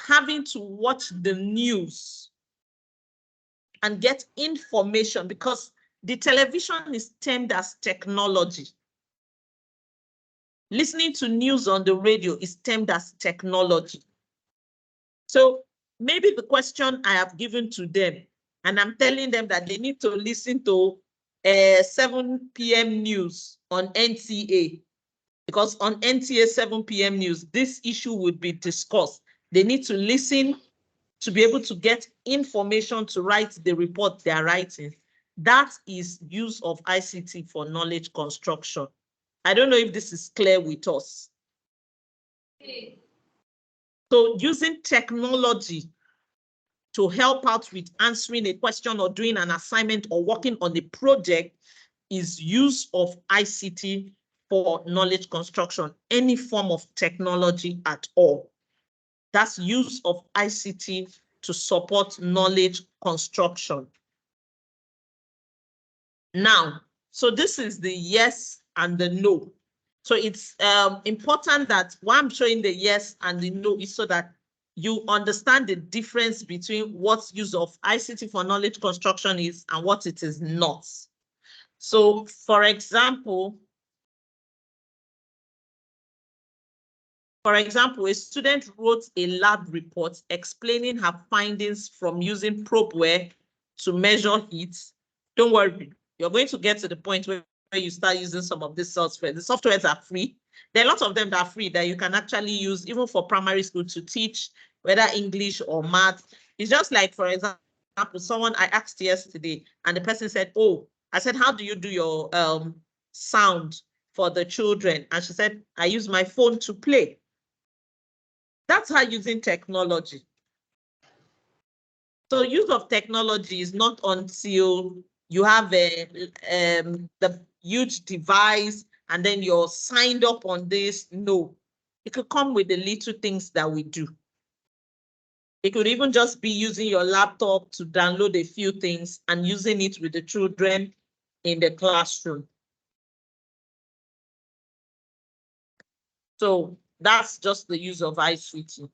having to watch the news and get information, because the television is termed as technology. Listening to news on the radio is termed as technology. So maybe the question I have given to them, and I'm telling them that they need to listen to 7 p.m. news on NTA, because on NTA 7 p.m. news, this issue would be discussed. They need to listen to be able to get information to write the report they are writing. That is use of ICT for knowledge construction. I don't know if this is clear with us. So using technology to help out with answering a question or doing an assignment or working on a project is use of ICT for knowledge construction, any form of technology at all. That's use of ICT to support knowledge construction. Now, so this is the yes and the no. So it's important that why I'm showing the yes and the no is so that you understand the difference between what use of ICT for knowledge construction is and what it is not. So, for example, a student wrote a lab report explaining her findings from using probeware to measure heat. Don't worry, you're going to get to the point where you start using some of this software. The softwares are free. There are lots of them that are free that you can actually use even for primary school to teach, whether English or math. It's just like, for example, someone I asked yesterday and the person said, oh, I said, how do you do your sound for the children? And she said, I use my phone to play. That's how using technology. So use of technology is not until you have the huge device and then you're signed up on this. No, it could come with the little things that we do. It could even just be using your laptop to download a few things and using it with the children in the classroom. So that's just the use of ICT.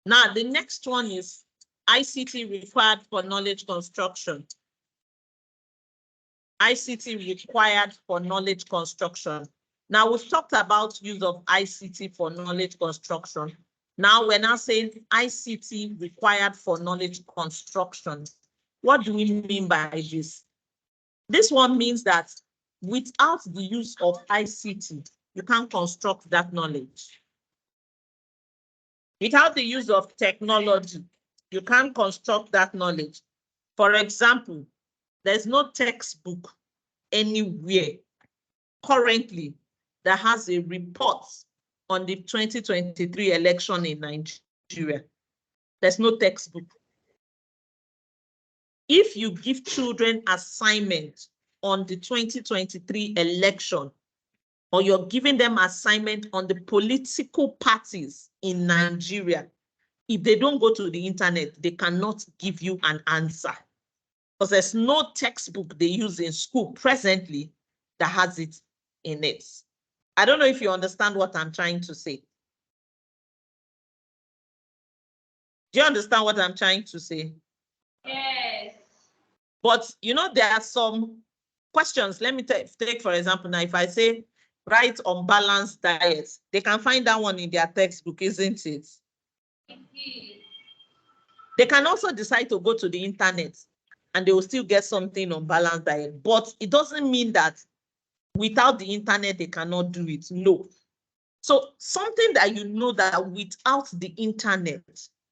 Now, the next one is ICT required for knowledge construction. ICT required for knowledge construction. Now we've talked about use of ICT for knowledge construction. Now we're now saying ICT required for knowledge construction. What do we mean by this? This one means that without the use of ICT, you can't construct that knowledge. Without the use of technology, you can't construct that knowledge. For example, there's no textbook anywhere currently that has a report on the 2023 election in Nigeria. There's no textbook. If you give children assignment on the 2023 election, or you're giving them assignment on the political parties in Nigeria, if they don't go to the internet, they cannot give you an answer. Because there's no textbook they use in school presently that has it in it. I don't know if you understand what I'm trying to say. Do you understand what I'm trying to say? Yes. But you know, there are some questions. Let me take for example, now if I say write on balanced diet, they can find that one in their textbook, isn't it? It is. They can also decide to go to the internet and they will still get something on balanced diet. But it doesn't mean that without the internet, they cannot do it. No. So something that you know that without the internet,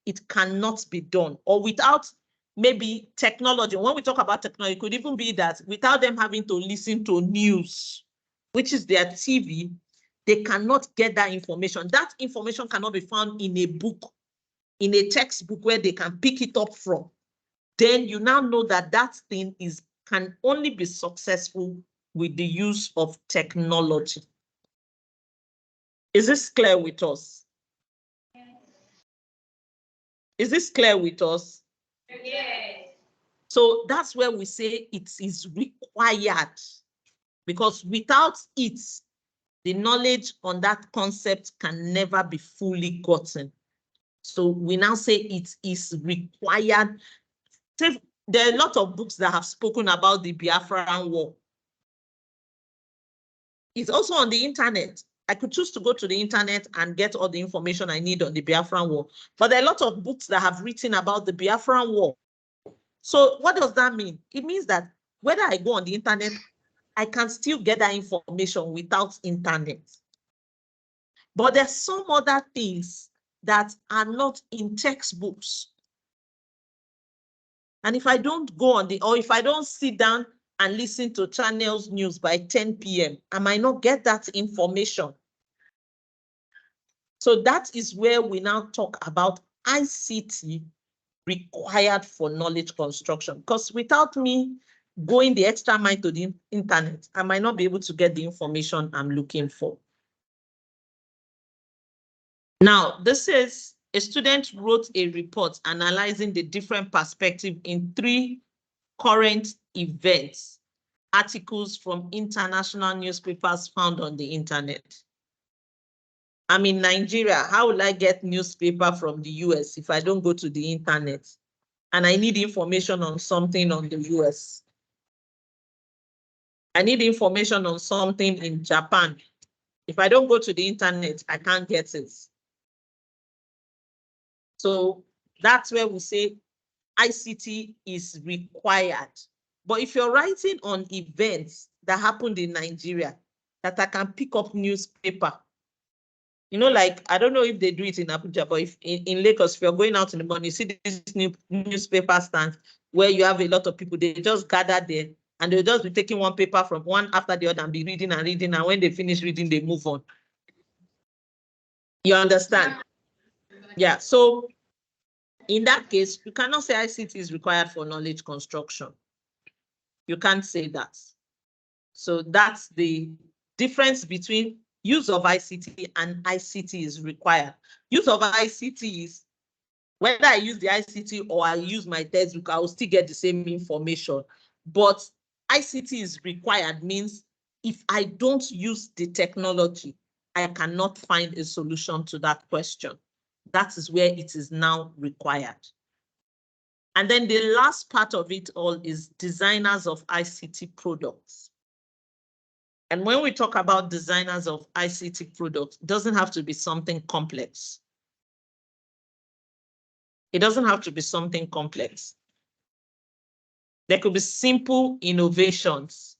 it cannot be done, or without maybe technology. When we talk about technology, it could even be that without them having to listen to news, which is their TV, they cannot get that information. That information cannot be found in a book, in a textbook where they can pick it up from. Then you now know that that thing can only be successful with the use of technology. Is this clear with us? Is this clear with us? Yes. So that's where we say it is required, because without it, the knowledge on that concept can never be fully gotten. So we now say it is required. There are a lot of books that have spoken about the Biafran War. It's also on the internet. I could choose to go to the internet and get all the information I need on the Biafran War. But there are a lot of books that have written about the Biafran War. So what does that mean? It means that whether I go on the internet, I can still get that information without internet. But there's some other things that are not in textbooks. And if I don't go on or if I don't sit down and listen to Channels News by 10 p.m., I might not get that information. So that is where we now talk about ICT required for knowledge construction. Because without me going the extra mile to the internet, I might not be able to get the information I'm looking for. Now, this is a student wrote a report analyzing the different perspectives in 3 current events, articles from international newspapers found on the internet. I'm in Nigeria. How will I get newspaper from the US if I don't go to the internet? And I need information on something on the US. I need information on something in Japan. If I don't go to the internet, I can't get it. So that's where we say ICT is required. But if you're writing on events that happened in Nigeria, that I can pick up newspaper, you know, like, I don't know if they do it in Abuja, but if in Lagos, if you're going out in the morning, you see this new newspaper stand where you have a lot of people, they just gather there and they'll just be taking one paper from one after the other and be reading and reading. And when they finish reading, they move on. You understand? Yeah. So in that case, you cannot say ICT is required for knowledge construction. You can't say that. So that's the difference between use of ICT and ICT is required. Use of ICT is whether I use the ICT or I use my textbook, I will still get the same information. But ICT is required means if I don't use the technology, I cannot find a solution to that question. That is where it is now required. And then the last part of it all is designers of ICT products. And when we talk about designers of ICT products, it doesn't have to be something complex. It doesn't have to be something complex. There could be simple innovations.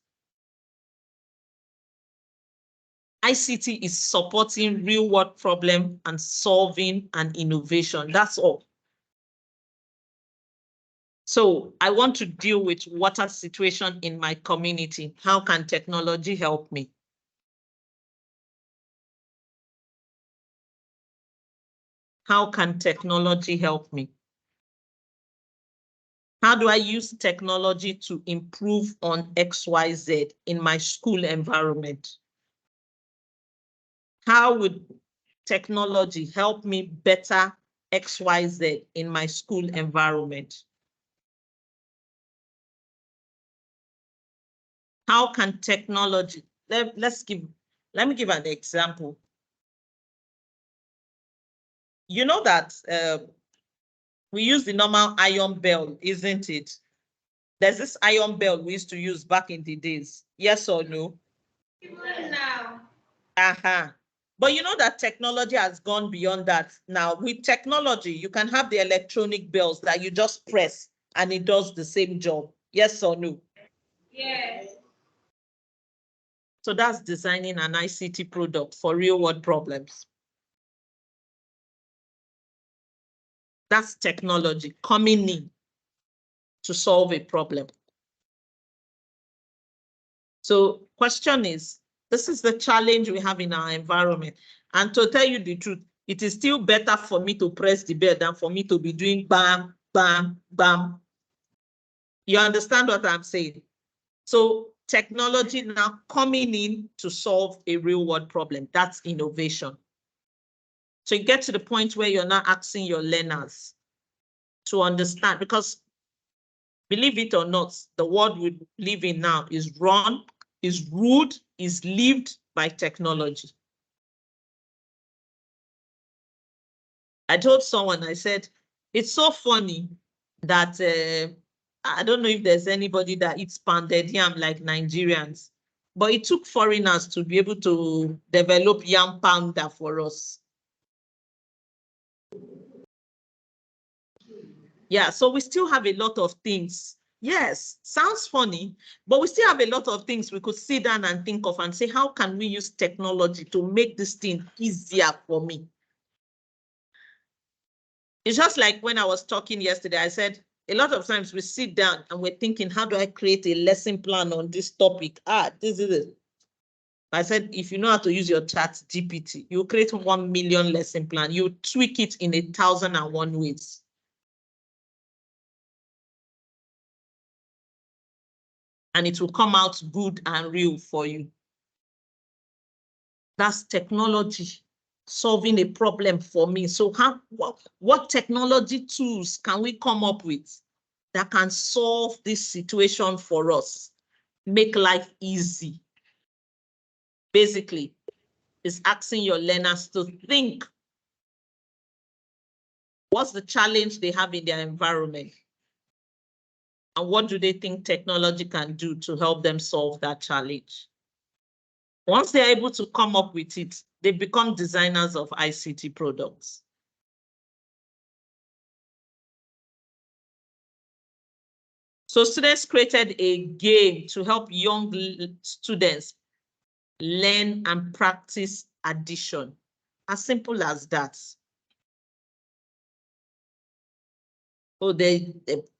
ICT is supporting real world problem and solving an innovation. That's all. So I want to deal with water situation in my community. How can technology help me? How can technology help me? How do I use technology to improve on XYZ in my school environment? How would technology help me better XYZ in my school environment? How can technology, let me give an example. You know that we use the normal iron bell, isn't it? There's this iron bell we used to use back in the days. Yes or no? Even now. But you know that technology has gone beyond that. Now, with technology, you can have the electronic bells that you just press and it does the same job. Yes or no? Yes. So that's designing an ICT product for real world problems. That's technology coming in to solve a problem. So question is, this is the challenge we have in our environment. And to tell you the truth, it is still better for me to press the bell than for me to be doing bam, bam, bam. You understand what I'm saying? So technology now coming in to solve a real world problem. That's innovation. So you get to the point where you're not asking your learners to understand, because believe it or not, the world we live in now is run, is ruled, is lived by technology. I told someone, I said, it's so funny that I don't know if there's anybody that eats pounded yam like Nigerians, but it took foreigners to be able to develop yam pounder for us. Yeah, so we still have a lot of things. Yes, sounds funny, but we still have a lot of things we could sit down and think of and say, how can we use technology to make this thing easier for me? It's just like when I was talking yesterday, I said, a lot of times we sit down and we're thinking, how do I create a lesson plan on this topic? This is it. I said, if you know how to use your chat GPT, you create 1 million lesson plan. You tweak it in 1,001 ways. And it will come out good and real for you. That's technology solving a problem for me. So what technology tools can we come up with that can solve this situation for us, make life easy? Basically, it's asking your learners to think, what's the challenge they have in their environment? And what do they think technology can do to help them solve that challenge? Once they're able to come up with it, they become designers of ICT products. So students created a game to help young students learn and practice addition. As simple as that. So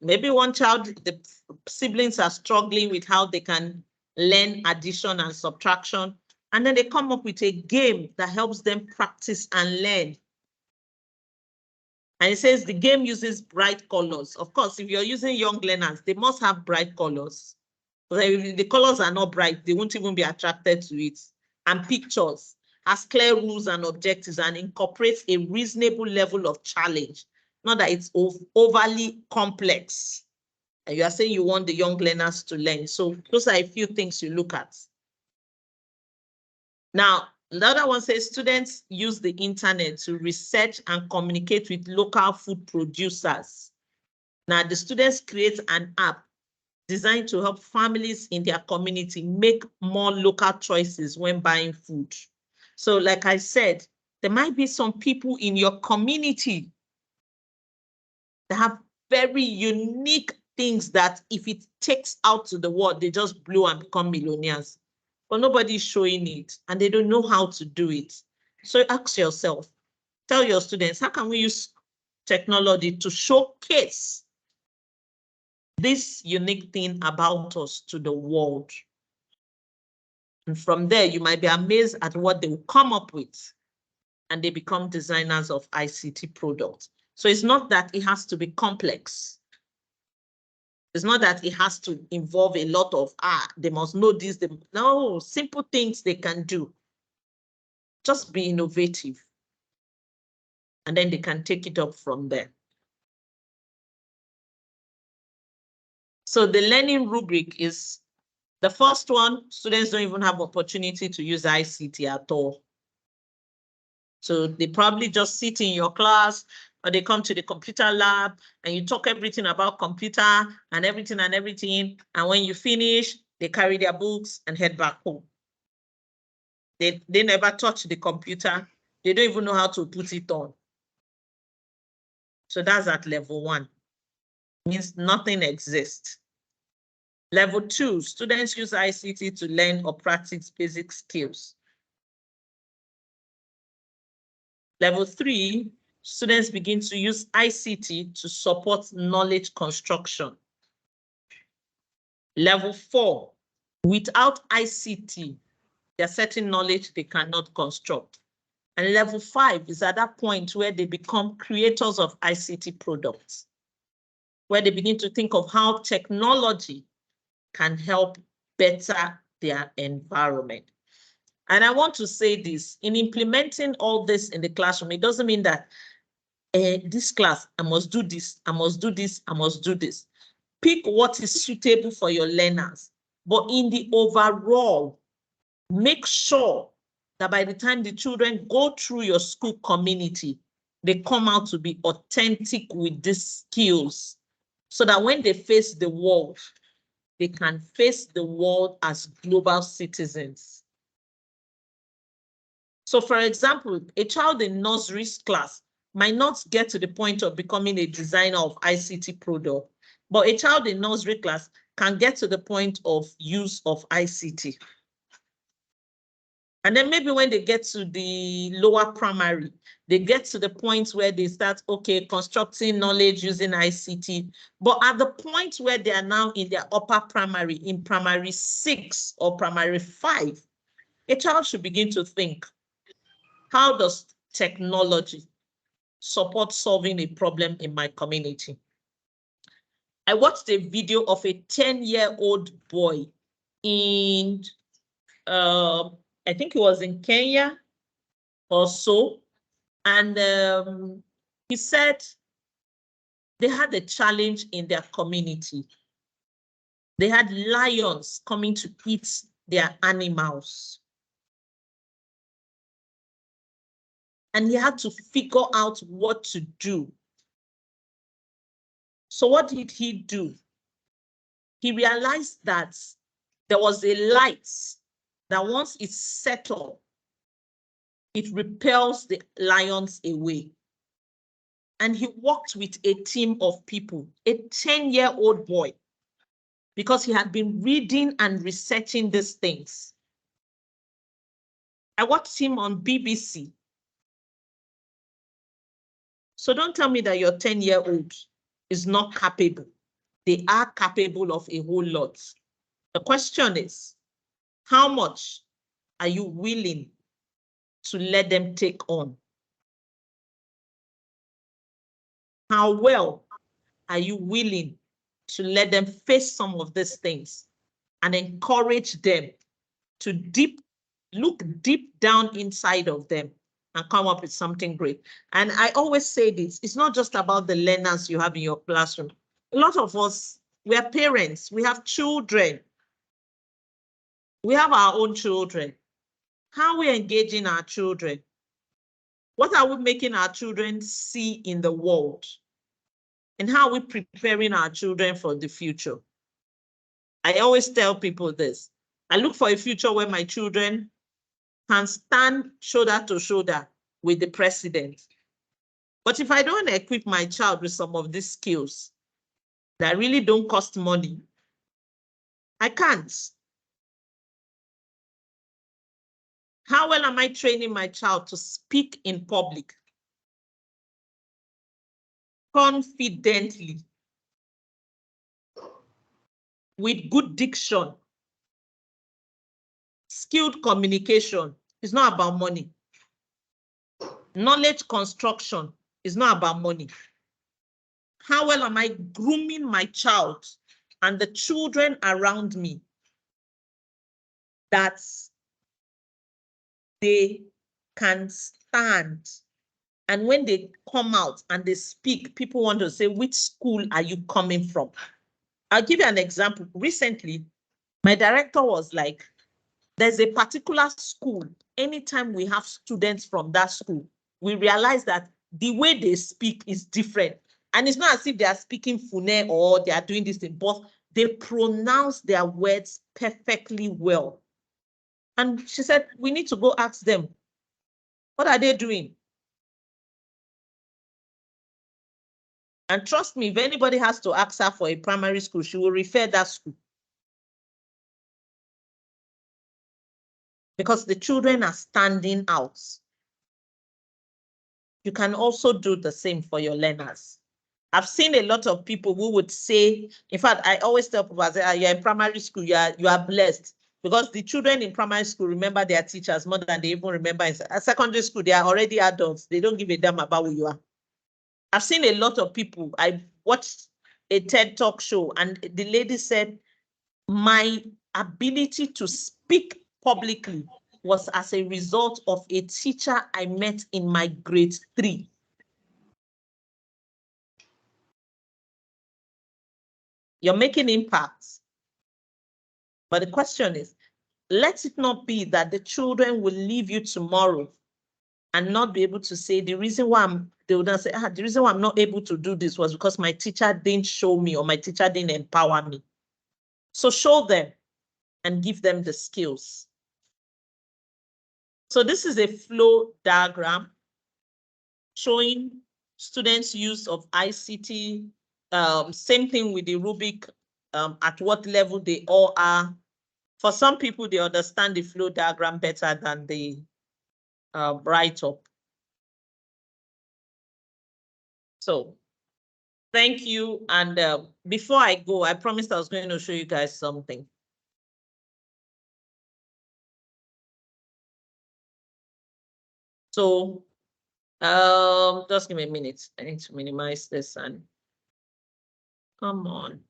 maybe one child, the siblings are struggling with how they can learn addition and subtraction. And then they come up with a game that helps them practice and learn. And it says the game uses bright colors. Of course, if you're using young learners, they must have bright colors. But if the colors are not bright, they won't even be attracted to it. And pictures has clear rules and objectives and incorporates a reasonable level of challenge. Not that it's overly complex. And you are saying you want the young learners to learn. So those are a few things you look at. Now, the other one says students use the internet to research and communicate with local food producers. Now, the students create an app designed to help families in their community make more local choices when buying food. So like I said, there might be some people in your community that have very unique things that if it takes out to the world, they just blow and become millionaires. But nobody's showing it and they don't know how to do it. So ask yourself, tell your students, how can we use technology to showcase this unique thing about us to the world? And from there, you might be amazed at what they will come up with, and they become designers of ICT products. So it's not that it has to be complex. It's not that it has to involve a lot of, they must know this. No, simple things they can do. Just be innovative. And then they can take it up from there. So the learning rubric is the first one. Students don't even have opportunity to use ICT at all. So they probably just sit in your class or they come to the computer lab and you talk everything about computer and everything. And when you finish, they carry their books and head back home. They never touch the computer. They don't even know how to put it on. So that's at level 1. Means nothing exists. Level 2, students use ICT to learn or practice basic skills. Level 3, students begin to use ICT to support knowledge construction. Level 4, without ICT, there are certain knowledge they cannot construct. And level 5 is at that point where they become creators of ICT products, where they begin to think of how technology can help better their environment. And I want to say this, in implementing all this in the classroom, it doesn't mean that this class, I must do this, I must do this, I must do this. Pick what is suitable for your learners. But in the overall, make sure that by the time the children go through your school community, they come out to be authentic with these skills so that when they face the world, they can face the world as global citizens. So for example, a child in nursery class might not get to the point of becoming a designer of ICT product, but a child in nursery class can get to the point of use of ICT. And then maybe when they get to the lower primary, they get to the point where they start, okay, constructing knowledge using ICT. But at the point where they are now in their upper primary, in primary 6 or primary 5, a child should begin to think, how does technology support solving a problem in my community? I watched a video of a 10-year-old boy in, I think it was in Kenya or so. And he said they had a challenge in their community. They had lions coming to eat their animals. And he had to figure out what to do. So what did he do? He realized that there was a light that once it's set off, it repels the lions away. And he worked with a team of people, a 10-year-old boy, because he had been reading and researching these things. I watched him on BBC. So don't tell me that your 10-year-old is not capable. They are capable of a whole lot. The question is, how much are you willing to let them take on? How well are you willing to let them face some of these things and encourage them to look deep down inside of them and come up with something great? And I always say this, it's not just about the learners you have in your classroom. A lot of us, we are parents, we have children. We have our own children. How are we engaging our children? What are we making our children see in the world? And how are we preparing our children for the future? I always tell people this. I look for a future where my children can stand shoulder to shoulder with the president. But if I don't equip my child with some of these skills that really don't cost money, I can't. How well am I training my child to speak in public confidently with good diction, skilled communication? It's not about money. Knowledge construction is not about money. How well am I grooming my child and the children around me that they can stand? And when they come out and they speak, people want to say, which school are you coming from? I'll give you an example. Recently, my director was like, there's a particular school. Anytime we have students from that school, we realize that the way they speak is different. And it's not as if they are speaking Fune or they are doing this thing, but they pronounce their words perfectly well. And she said, we need to go ask them, what are they doing? And trust me, if anybody has to ask her for a primary school, she will refer that school. Because the children are standing out. You can also do the same for your learners. I've seen a lot of people who would say, in fact, I always tell people, I say, you're in primary school, you are blessed. Because the children in primary school remember their teachers more than they even remember in secondary school. They are already adults. They don't give a damn about who you are. I've seen a lot of people. I watched a TED Talk show and the lady said, my ability to speak publicly was as a result of a teacher I met in my grade 3. You're making impacts. But the question is, let it not be that the children will leave you tomorrow and not be able to say, the reason why they would not say, the reason why I'm not able to do this was because my teacher didn't show me or my teacher didn't empower me. So show them and give them the skills. So this is a flow diagram showing students' use of ICT. Same thing with the rubric, at what level they all are. For some people, they understand the flow diagram better than the write-up. So thank you. And before I go, I promised I was going to show you guys something. So just give me a minute. I need to minimize this and come on.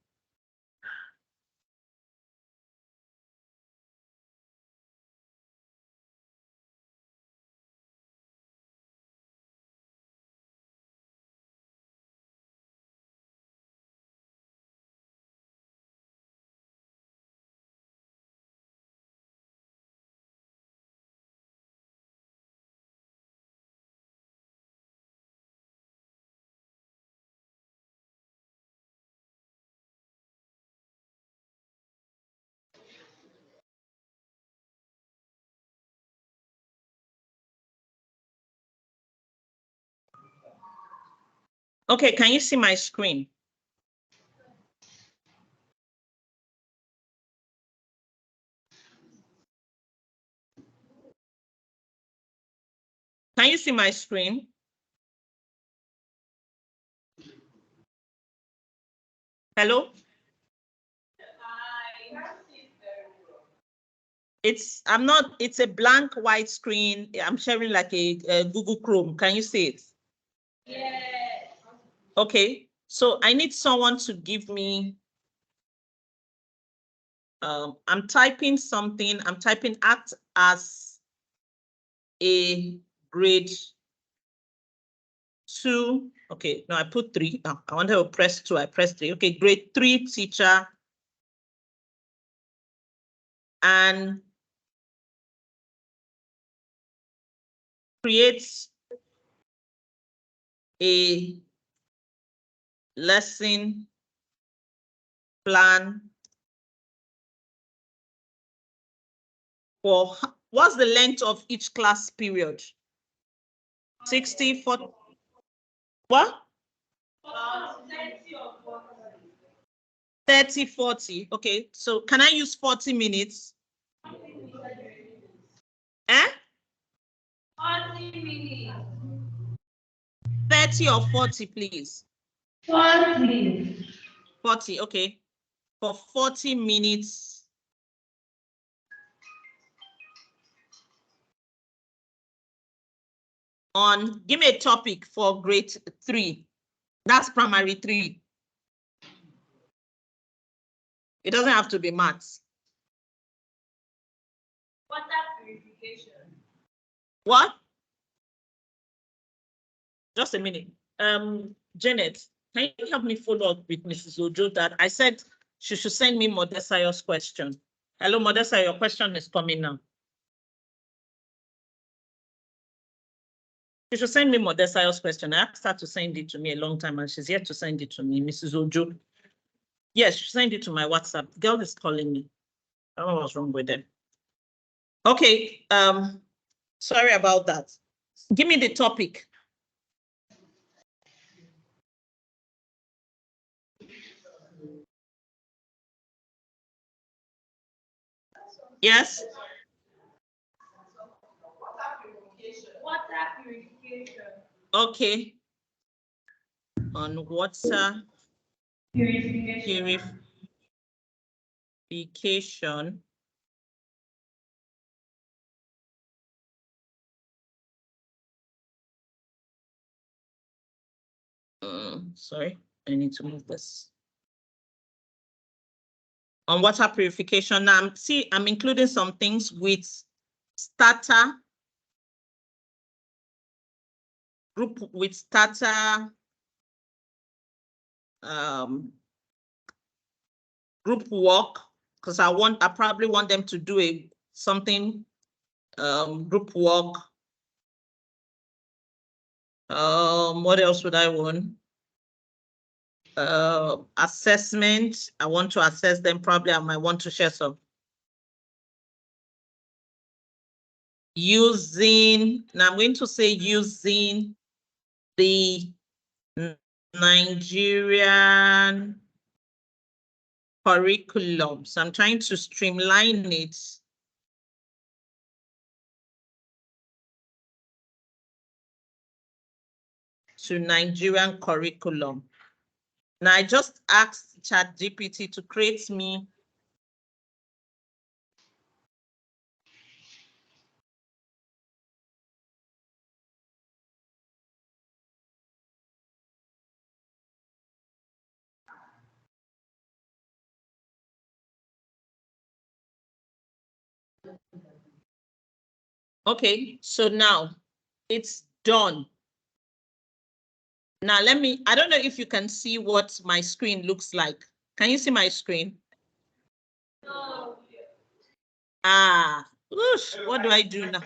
Okay, can you see my screen? Can you see my screen? Hello? It's a blank white screen. I'm sharing like a Google Chrome. Can you see it? Yes. Okay, so I need someone to give me, I'm typing something. I'm typing act as a grade 2. Okay, no, I put 3. Oh, I wanted to press 2. I pressed 3. Okay, grade 3 teacher and creates a lesson plan for, what's the length of each class period? 60, 40, what? 30, 40. Okay, so can I use 40 minutes? Eh? 40 minutes. 30 or 40, please. 40. 40, okay. For 40 minutes. Give me a topic for grade 3. That's primary 3. It doesn't have to be maths. Water purification. What? Just a minute. Janet, can you help me follow up with Mrs. Ojo that I said she should send me Modesayo's question. Hello, Modesa, your question is coming now. She should send me Modesayo's question. I asked her to send it to me a long time and she's yet to send it to me, Mrs. Ojo. Yes, she sent it to my WhatsApp. The girl is calling me. I don't know what's wrong with them. Okay, sorry about that. Give me the topic. Yes. Water purification. Okay. On water purification. Sorry, I need to move this. On water purification, now I'm including some things with starter, group with starter, group work, because I probably want them to do something, group work. What else would I want? Assessment. I want to assess them. Probably I might want to share some. Now I'm going to say using the Nigerian curriculum. So I'm trying to streamline it. To Nigerian curriculum. Now I just asked ChatGPT to create me okay, so now it's done. Now I don't know if you can see what my screen looks like. Can you see my screen? No. What do I do now?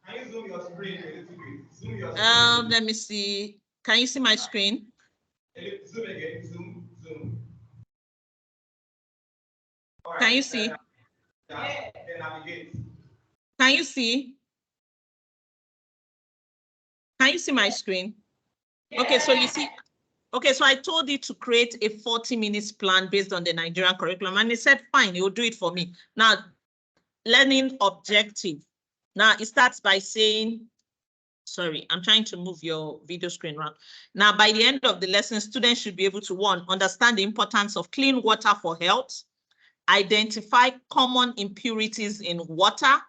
Can you zoom your screen a little bit? Zoom your screen. Let me see. Can you see my screen? Zoom again, zoom. Can you see? Yeah. Then navigate. Can you see? Can you see my screen? Okay, so you see, okay, so I told it to create a 40 minutes plan based on the Nigerian curriculum, and it said, fine, it will do it for me. Now, learning objective. Now, it starts by saying, sorry, I'm trying to move your video screen around. Now, by the end of the lesson, students should be able to, 1, understand the importance of clean water for health, identify common impurities in water,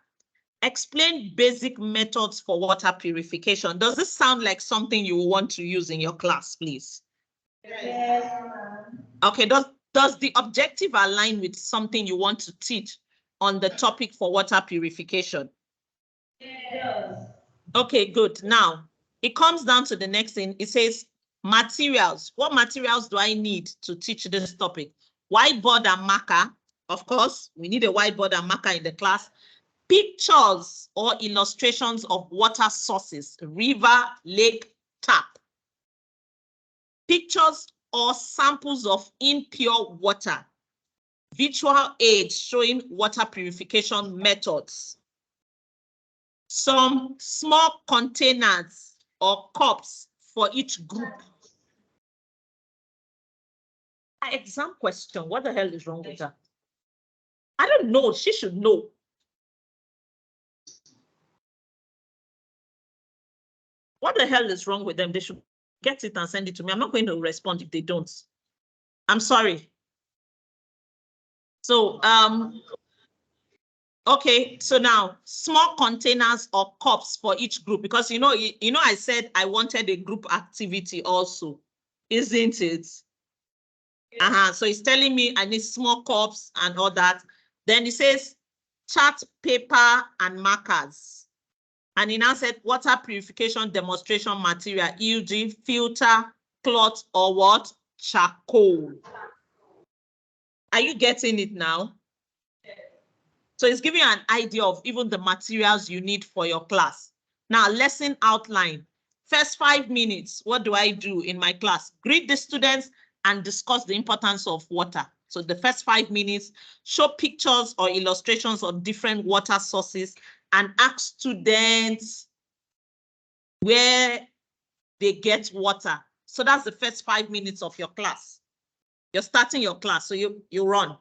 explain basic methods for water purification. Does this sound like something you want to use in your class, please? Yes. Okay, does the objective align with something you want to teach on the topic for water purification? Yes. Okay, good. Now, it comes down to the next thing. It says materials. What materials do I need to teach this topic? Whiteboard and marker. Of course, we need a whiteboard and marker in the class. Pictures or illustrations of water sources, river, lake, tap. Pictures or samples of impure water. Visual aids showing water purification methods. Some small containers or cups for each group. Exam question, what the hell is wrong with her? I don't know, she should know. What the hell is wrong with them? They should get it and send it to me. I'm not going to respond if they don't. I'm sorry. So, okay, so now small containers or cups for each group, because I said I wanted a group activity also, isn't it? So it's telling me I need small cups and all that. Then it says chart paper and markers. And he now said water purification demonstration material, e.g. filter, cloth, or what? Charcoal. Are you getting it now? So it's giving you an idea of even the materials you need for your class. Now, lesson outline. First 5 minutes, what do I do in my class? Greet the students and discuss the importance of water. So the first 5 minutes, show pictures or illustrations of different water sources and ask students where they get water. So that's the first 5 minutes of your class. You're starting your class, so you run.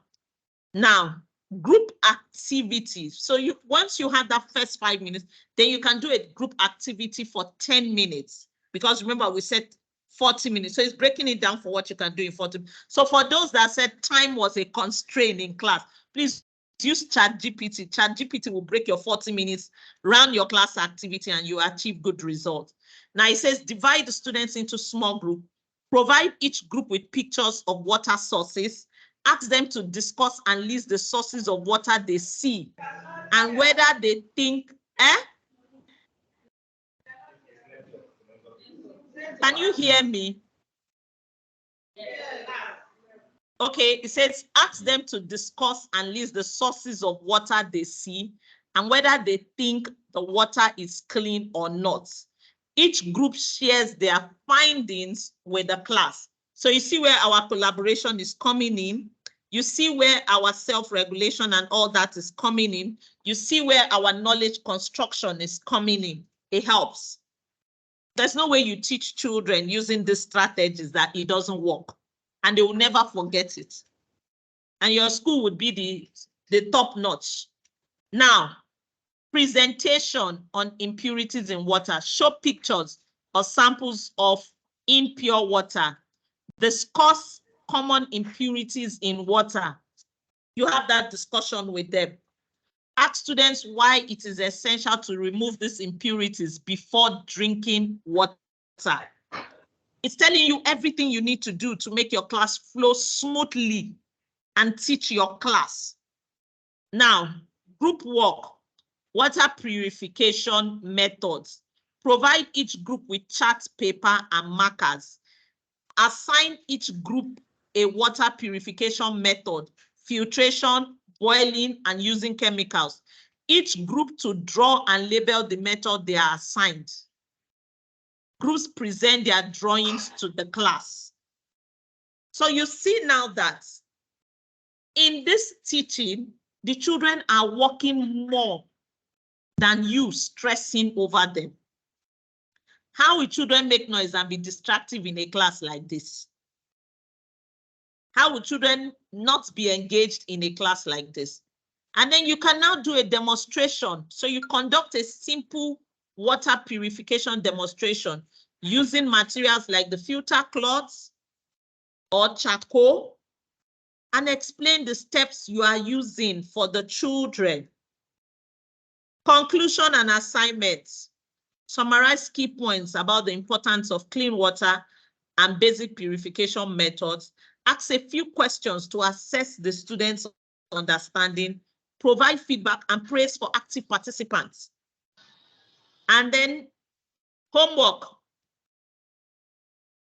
Now, group activities. So once you have that first 5 minutes, then you can do a group activity for 10 minutes. Because remember, we said 40 minutes. So it's breaking it down for what you can do in 40 minutes. So for those that said time was a constraint in class, please use ChatGPT. ChatGPT will break your 40 minutes, run your class activity, and you achieve good results. Now it says divide the students into small groups. Provide each group with pictures of water sources. Ask them to discuss and list the sources of water they see and whether they think, Can you hear me? Okay, it says ask them to discuss and list the sources of water they see and whether they think the water is clean or not. Each group shares their findings with the class. So you see where our collaboration is coming in. You see where our self-regulation and all that is coming in. You see where our knowledge construction is coming in. It helps. There's no way you teach children using these strategies that it doesn't work, and they will never forget it. And your school would be the top notch. Now, presentation on impurities in water. Show pictures or samples of impure water. Discuss common impurities in water. You have that discussion with them. Ask students why it is essential to remove these impurities before drinking water. It's telling you everything you need to do to make your class flow smoothly and teach your class. Now, group work, water purification methods. Provide each group with chart paper and markers. Assign each group a water purification method, filtration, boiling, and using chemicals. Each group to draw and label the method they are assigned. Groups present their drawings to the class. So you see now that in this teaching, the children are working more than you stressing over them. How will children make noise and be distractive in a class like this? How will children not be engaged in a class like this? And then you can now do a demonstration. So you conduct a simple water purification demonstration using materials like the filter cloths or charcoal, and explain the steps you are using for the children. Conclusion and assignments. Summarize key points about the importance of clean water and basic purification methods. Ask a few questions to assess the students' understanding. Provide feedback and praise for active participants. And then homework.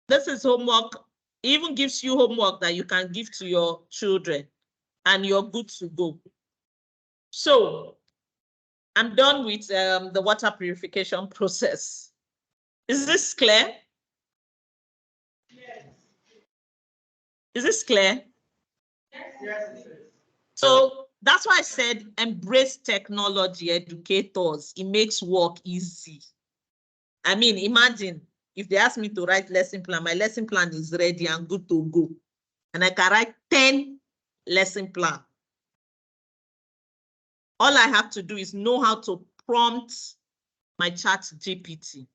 This is homework. It even gives you homework that you can give to your children, and you're good to go. So I'm done with the water purification process. Is this clear? Is this clear? Yes. So that's why I said embrace technology, educators. It makes work easy. I mean, imagine if they ask me to write lesson plan, my lesson plan is ready and good to go. And I can write 10 lesson plan. All I have to do is know how to prompt my chat GPT.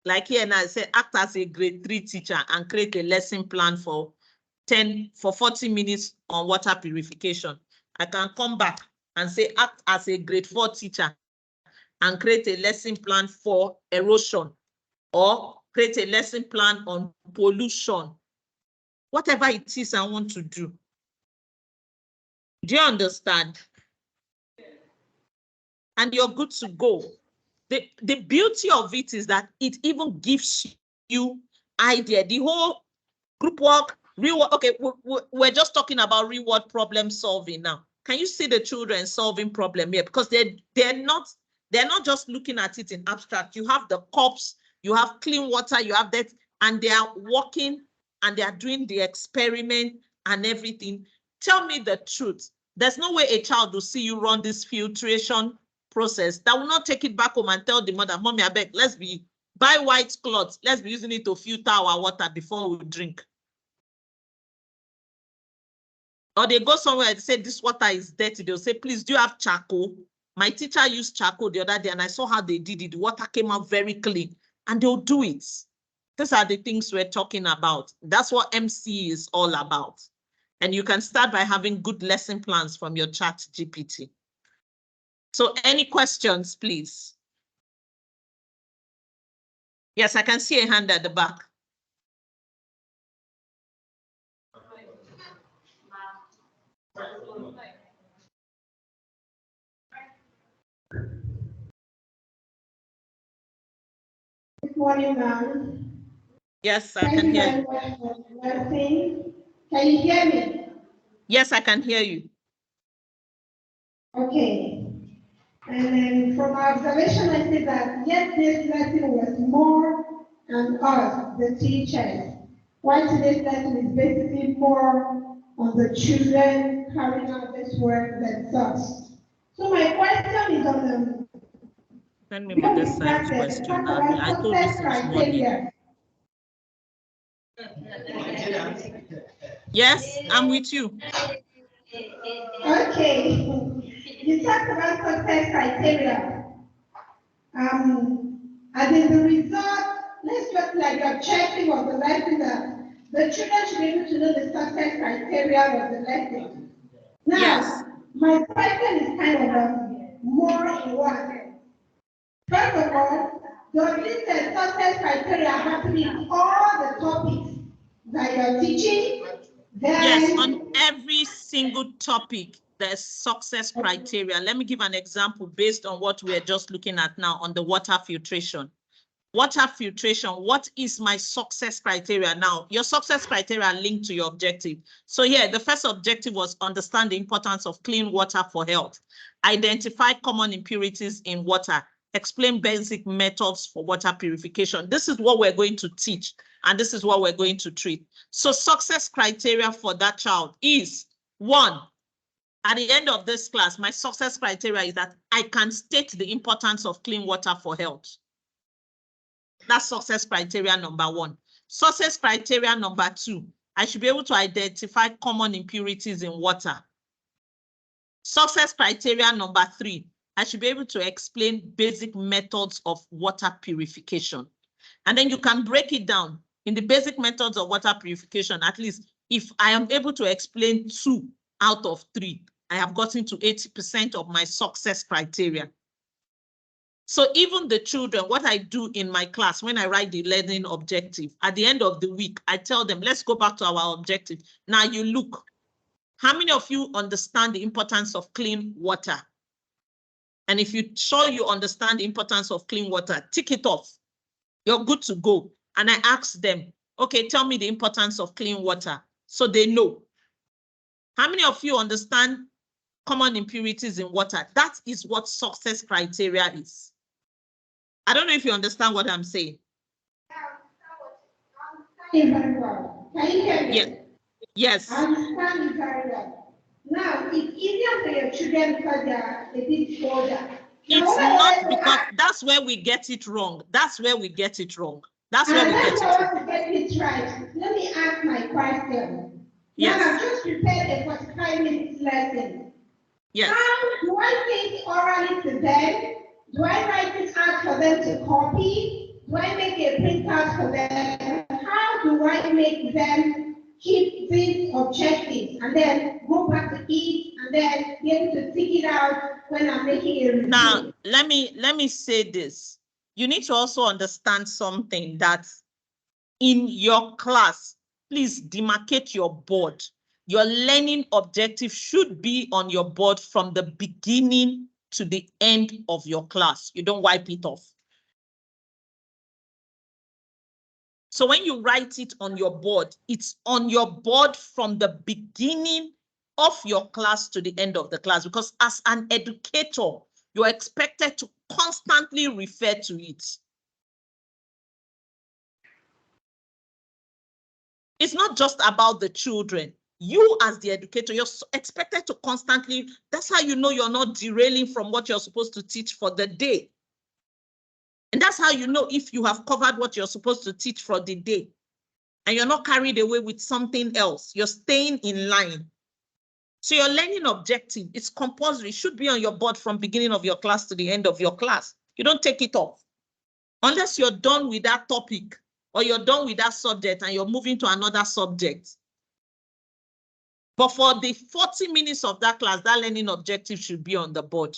Like here now, I say act as a grade 3 teacher and create a lesson plan for 40 minutes on water purification. I can come back and say act as a grade 4 teacher and create a lesson plan for erosion or create a lesson plan on pollution. Whatever it is I want to do. Do you understand? And you're good to go. The beauty of it is that it even gives you idea. The whole group work, real, okay, we're just talking about real world problem solving now. Can you see the children solving problem here? Because they're not just looking at it in abstract. You have the cups, you have clean water, you have that, and they are working and they are doing the experiment and everything. Tell me the truth. There's no way a child will see you run this filtration process that will not take it back home and tell the mother, Mommy, I beg, buy white cloths. Let's be using it to filter our water before we drink. Or they go somewhere and say, this water is dirty. They'll say, please, do you have charcoal? My teacher used charcoal the other day and I saw how they did it. The water came out very clean and they'll do it. These are the things we're talking about. That's what MCE is all about. And you can start by having good lesson plans from your chat GPT. So any questions, please? Yes, I can see a hand at the back. Good morning, ma'am. Yes, I can hear you. Thank you very much for the lesson. Can you hear me? Yes, I can hear you. Okay. And then from our observation, I see that yesterday's lesson was more on us, the teachers, while today's lesson is basically more on the children carrying out this work themselves. So my question is on the Send me the science question. I told you since morning. Yes, I'm with you. Okay. You talked about success criteria. And in the result, let's just like your checking of the lesson that the children should be able to know the success criteria of the lesson. Now, yes. My question is kind of more in one. First of all, does this success criteria have to be all the topics that you're teaching? Yes, on every single topic, there's success criteria. Let me give an example based on what we're just looking at now on the water filtration. Water filtration, what is my success criteria now? Your success criteria are linked to your objective. So here, the first objective was understand the importance of clean water for health. Identify common impurities in water. Explain basic methods for water purification. This is what we're going to teach, and this is what we're going to treat. So success criteria for that child is, 1, at the end of this class, my success criteria is that I can state the importance of clean water for health. That's success criteria number 1. Success criteria number 2, I should be able to identify common impurities in water. Success criteria number 3, I should be able to explain basic methods of water purification. And then you can break it down in the basic methods of water purification. At least if I am able to explain 2 out of 3, I have gotten to 80% of my success criteria. So even the children, what I do in my class, when I write the learning objective, at the end of the week, I tell them, let's go back to our objective. Now you look, how many of you understand the importance of clean water? And if you're sure you understand the importance of clean water, tick it off. You're good to go. And I ask them, okay, tell me the importance of clean water. So they know. How many of you understand common impurities in water? That is what success criteria is. I don't know if you understand what I'm saying. Very well. Can you hear me? Yeah. Yes. I understand you very well. Now, it's easier for your children because they are a bit older. Now, It's what I not wanted to because ask, that's where we get it wrong. That's where we get it wrong. That's where and we get that's it why I wrong. want to get it right. Let me ask my question. Now, Yes. I've just prepared a 45-minute lesson. Yes. How do I say it orally to them? Do I write it out for them to copy? Do I make a printout for them? How do I make them keep these objectives and then go back to it and then be able to tick it out when I'm making a review? Now, let me say this. You need to also understand something, that in your class, please demarcate your board. Your learning objective should be on your board from the beginning to the end of your class. You don't wipe it off. So when you write it on your board, it's on your board from the beginning of your class to the end of the class, because as an educator, you're expected to constantly refer to it. It's not just about the children. You as the educator, you're expected to constantly, that's how you know you're not derailing from what you're supposed to teach for the day. And that's how you know if you have covered what you're supposed to teach for the day and you're not carried away with something else. You're staying in line. So your learning objective is compulsory. It should be on your board from beginning of your class to the end of your class. You don't take it off unless you're done with that topic or you're done with that subject and you're moving to another subject. But for the 40 minutes of that class, that learning objective should be on the board.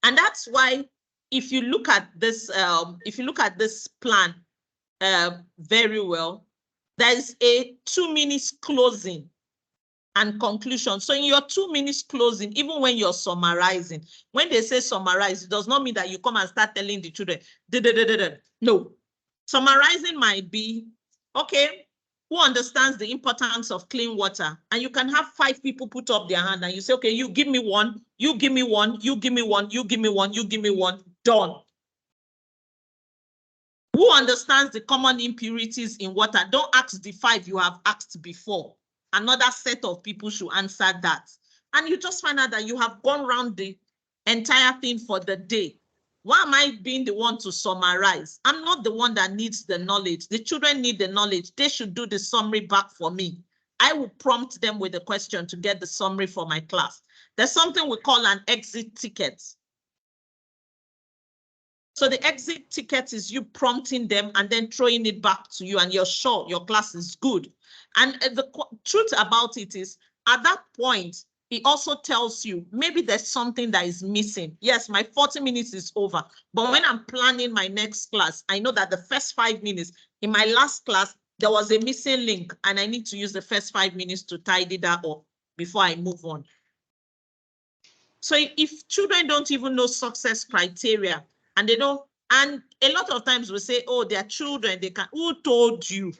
And that's why if you look at this plan very well, there's a 2 minutes closing and conclusion. So in your 2 minutes closing, even when you're summarizing, when they say summarize, it does not mean that you come and start telling the children, no. Summarizing might be, okay, who understands the importance of clean water? And you can have 5 people put up their hand and you say, okay, you give me one, you give me one, you give me one, you give me one, you give me one, done. Who understands the common impurities in water? Don't ask the 5 you have asked before. Another set of people should answer that. And you just find out that you have gone around the entire thing for the day. Why am I being the one to summarize? I'm not the one that needs the knowledge. The children need the knowledge. They should do the summary back for me. I will prompt them with a question to get the summary for my class. There's something we call an exit ticket. So the exit ticket is you prompting them and then throwing it back to you, and you're sure your class is good. And the truth about it is, at that point, it also tells you maybe there's something that is missing. Yes, my 40 minutes is over, but when I'm planning my next class, I know that the first 5 minutes in my last class, there was a missing link, and I need to use the first 5 minutes to tidy that up before I move on. So if children don't even know success criteria, and they don't, and a lot of times we say, oh, they're children, they can, who told you?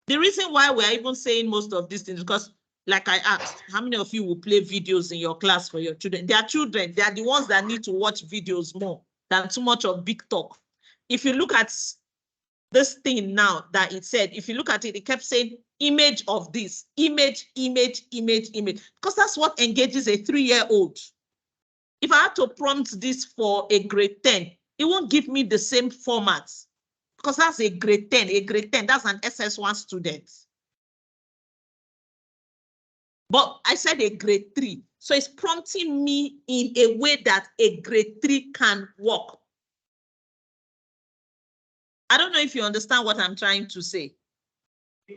The reason why we're even saying most of these things, because like I asked, how many of you will play videos in your class for your children? They are children, they are the ones that need to watch videos more than too much of big talk. If you look at this thing now that it said, if you look at it, it kept saying image of this, image, image, image, image, because that's what engages a 3-year-old. If I had to prompt this for a grade 10, it won't give me the same format because that's a grade 10. A grade 10, that's an SS1 student. But I said a grade 3. So it's prompting me in a way that a grade 3 can work. I don't know if you understand what I'm trying to say.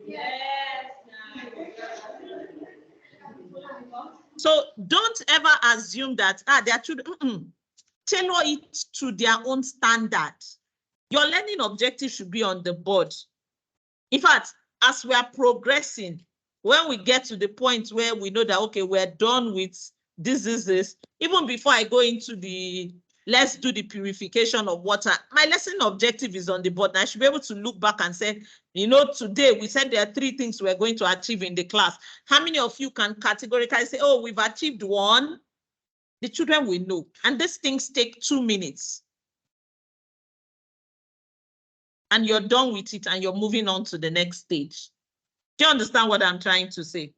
Yes. So don't ever assume that their children, tailor it to their own standard. Your learning objective should be on the board. In fact, as we are progressing, when we get to the point where we know that, okay, we're done with this, even before I go into the, let's do the purification of water, my lesson objective is on the board. And I should be able to look back and say, you know, today we said there are 3 things we're going to achieve in the class. How many of you can categorically say, oh, we've achieved 1? The children will know. And these things take 2 minutes. and you're done with it and you're moving on to the next stage. Do you understand what I'm trying to say?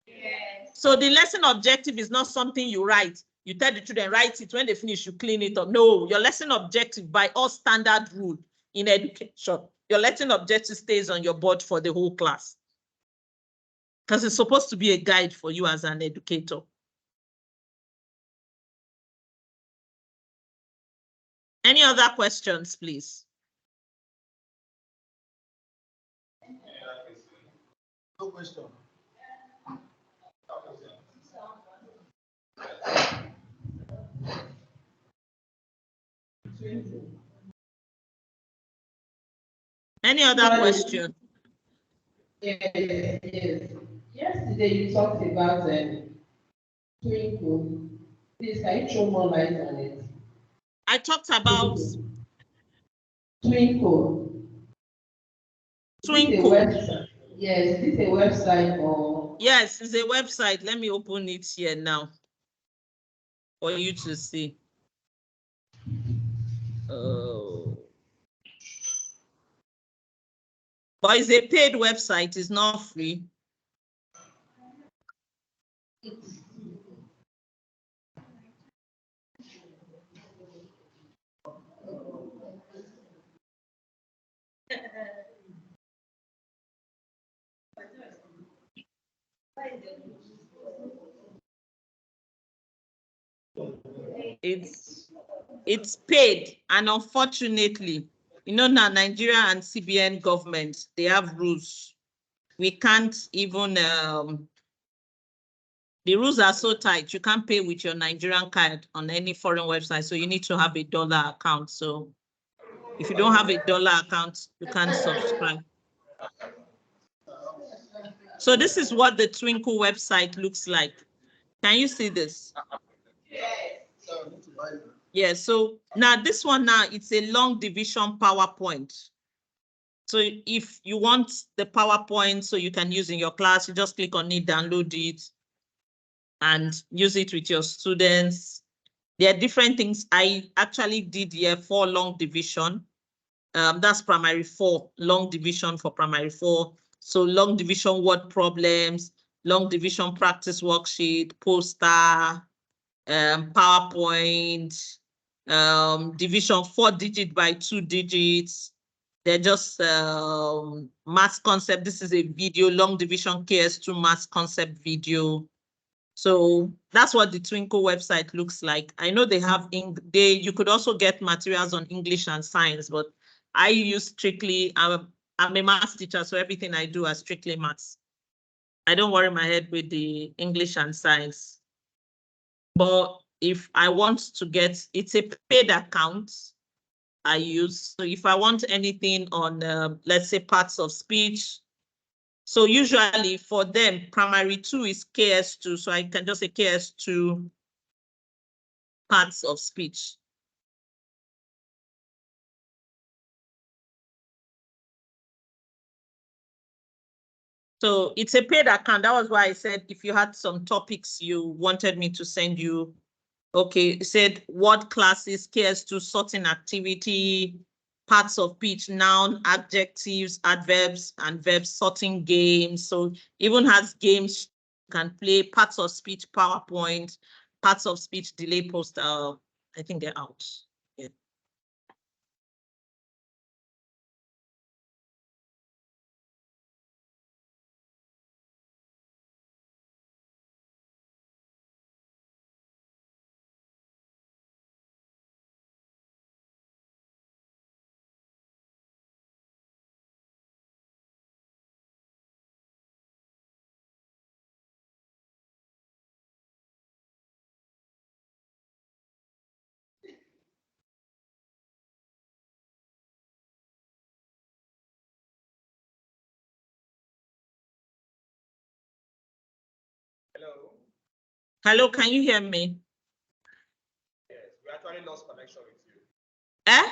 Yes. So the lesson objective is not something you write. You tell the children, write it. When they finish, you clean it up. No, your lesson objective by all standard rule in education, your lesson objective stays on your board for the whole class. Because it's supposed to be a guide for you as an educator. Any other questions, please? No question. Any other question? Yes. Yesterday you talked about twinkle. Please, can you throw more light on it? I talked about Twinkle. Twinkle. Yes, is this a website or? Yes, it's a website. Let me open it here now for you to see. Oh. But it's a paid website, it's not free. It's paid, and unfortunately, you know, now Nigeria and CBN government, they have rules. We can't even, the rules are so tight, you can't pay with your Nigerian card on any foreign website, so you need to have a dollar account. So if you don't have a dollar account, you can't subscribe. So this is what the Twinkle website looks like. Can you see this? Yeah, so now this one now, it's a long division PowerPoint. So if you want the PowerPoint so you can use in your class, you just click on it, download it, and use it with your students. There are different things. I actually did here for long division. That's primary 4, long division for primary 4. So long division word problems, long division practice worksheet, poster, PowerPoint, division 4 digit by 2 digits. They're just math concept. This is a video, long division KS2 math concept video. So that's what the Twinkle website looks like. I know they have, you could also get materials on English and science, but I use strictly, I'm a math teacher, so everything I do is strictly maths. I don't worry my head with the English and science. But if I want to get, it's a paid account I use. So if I want anything on, let's say, parts of speech, so usually for them, primary 2 is KS2. So I can just say KS2 parts of speech. So it's a paid account. That was why I said if you had some topics you wanted me to send you. Okay, it said word classes, KS2 sorting activity, parts of speech, noun, adjectives, adverbs, and verbs, sorting games. So even has games you can play, parts of speech, PowerPoint, parts of speech, delay post. I think they're out. Yeah. Hello. Hello, can you hear me? Yes, we actually lost connection with you. Eh?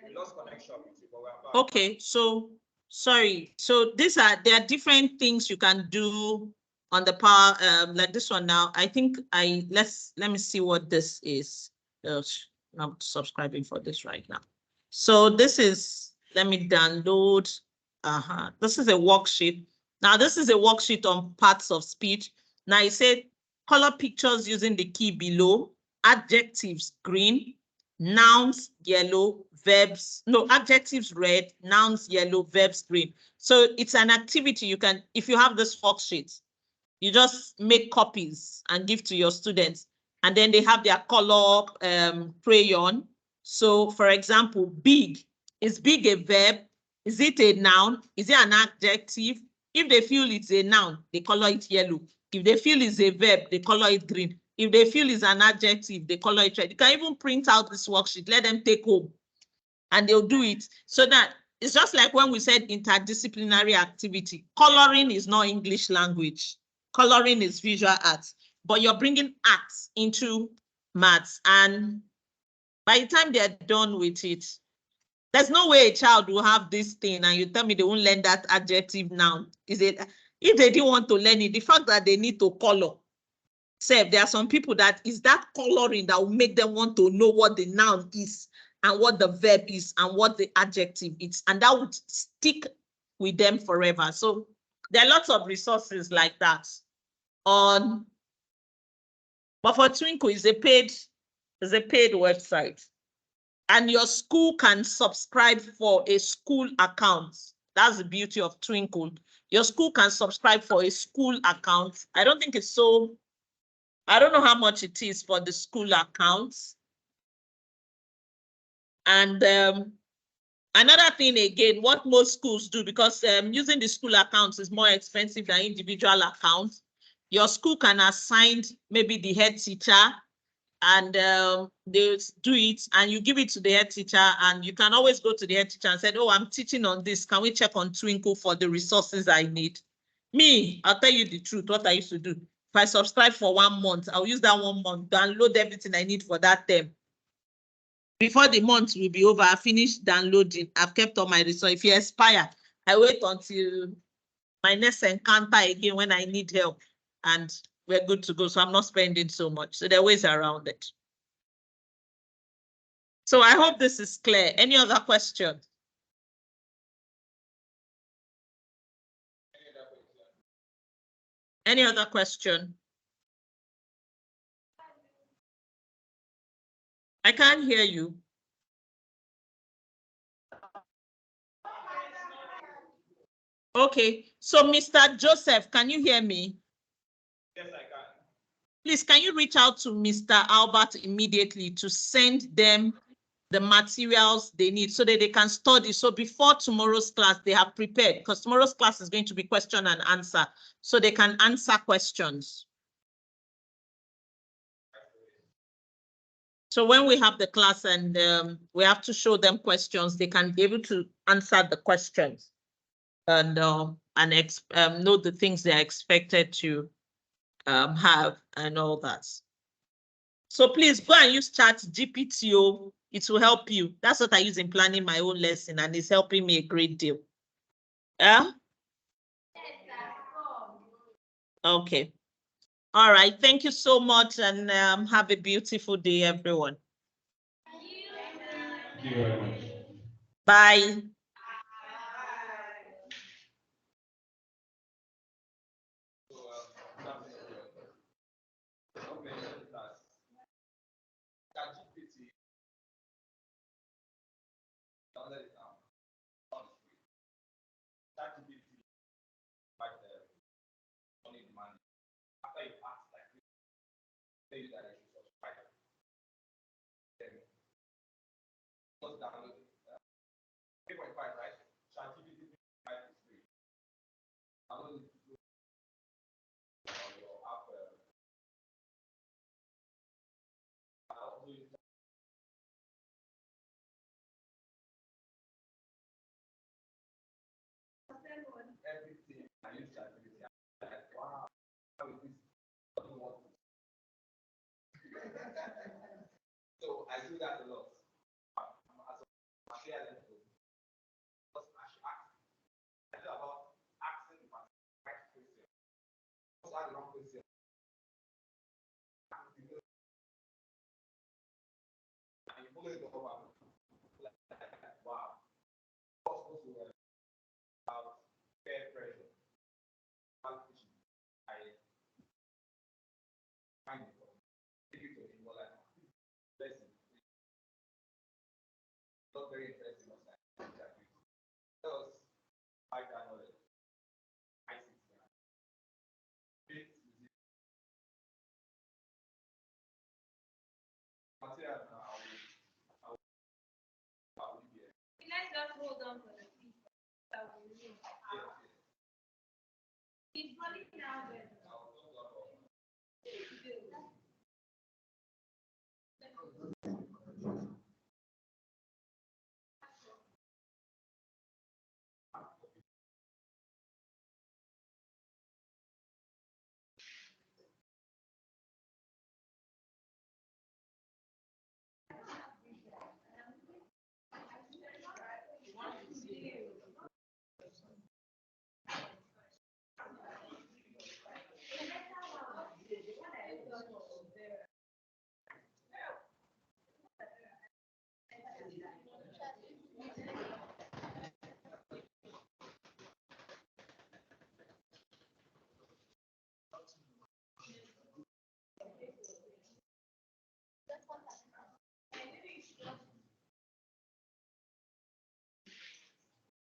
We lost connection with you, but we're back. Okay, so sorry. So there are different things you can do on the power, like this one now. I think let me see what this is. I'm subscribing for this right now. So this is, let me download. This is a worksheet. Now this is a worksheet on parts of speech. Now it said color pictures using the key below. Adjectives green, nouns yellow, verbs, no, adjectives red, nouns yellow, verbs green. So it's an activity you can, if you have this worksheet, you just make copies and give to your students. And then they have their color crayon. So for example, big, is big a verb? Is it a noun? Is it an adjective? If they feel it's a noun, they color it yellow. If they feel it's a verb, they color it green. If they feel it's an adjective, they color it red. You can even print out this worksheet, let them take home, and they'll do it. So that it's just like when we said interdisciplinary activity. Coloring is not English language. Coloring is visual arts, but you're bringing arts into maths. And by the time they're done with it, there's no way a child will have this thing and you tell me they won't learn that adjective noun. Is it, if they didn't want to learn it, the fact that they need to color. Say, there are some people that is that coloring that will make them want to know what the noun is and what the verb is and what the adjective is, and that would stick with them forever. So there are lots of resources like that on, but for Twinkle is a paid website, and your school can subscribe for a school account. That's the beauty of Twinkle. Your school can subscribe for a school account. I don't think it's so, I don't know how much it is for the school accounts. And another thing again, what most schools do, because using the school accounts is more expensive than individual accounts, your school can assign maybe the head teacher, and they do it, and you give it to the head teacher, and you can always go to the head teacher and say, oh, I'm teaching on this. Can we check on Twinkle for the resources I need? Me, I'll tell you the truth, what I used to do. If I subscribe for 1 month, I'll use that 1 month, download everything I need for that term. Before the month will be over, I finish downloading. I've kept all my resources. If you expire, I wait until my next encounter again when I need help, and we're good to go. So I'm not spending so much. So there are ways around it. So I hope this is clear. Any other questions? Any other question? I can't hear you. Okay, so Mr. Joseph, can you hear me? Yes, I can. Please, can you reach out to Mr. Albert immediately to send them the materials they need so that they can study? So before tomorrow's class, they have prepared, because tomorrow's class is going to be question and answer, so they can answer questions. So when we have the class and we have to show them questions, they can be able to answer the questions and know the things they're expected to have and all that. So please go and use ChatGPT. It will help you. That's what I use in planning my own lesson, and it's helping me a great deal. Yeah? Okay. All right. Thank you so much, and have a beautiful day, everyone. Thank you very much. Bye. Everything I use ChatGPT. Like, wow, how is this? So I do that a lot. I do about asking the right question. What's the wrong question? And you follow it up. also about peer pressure. I find it more like lesson. Not very interesting. That was I can knowledge. I see. Material now. Let's just hold on for the people that we need. He's calling now.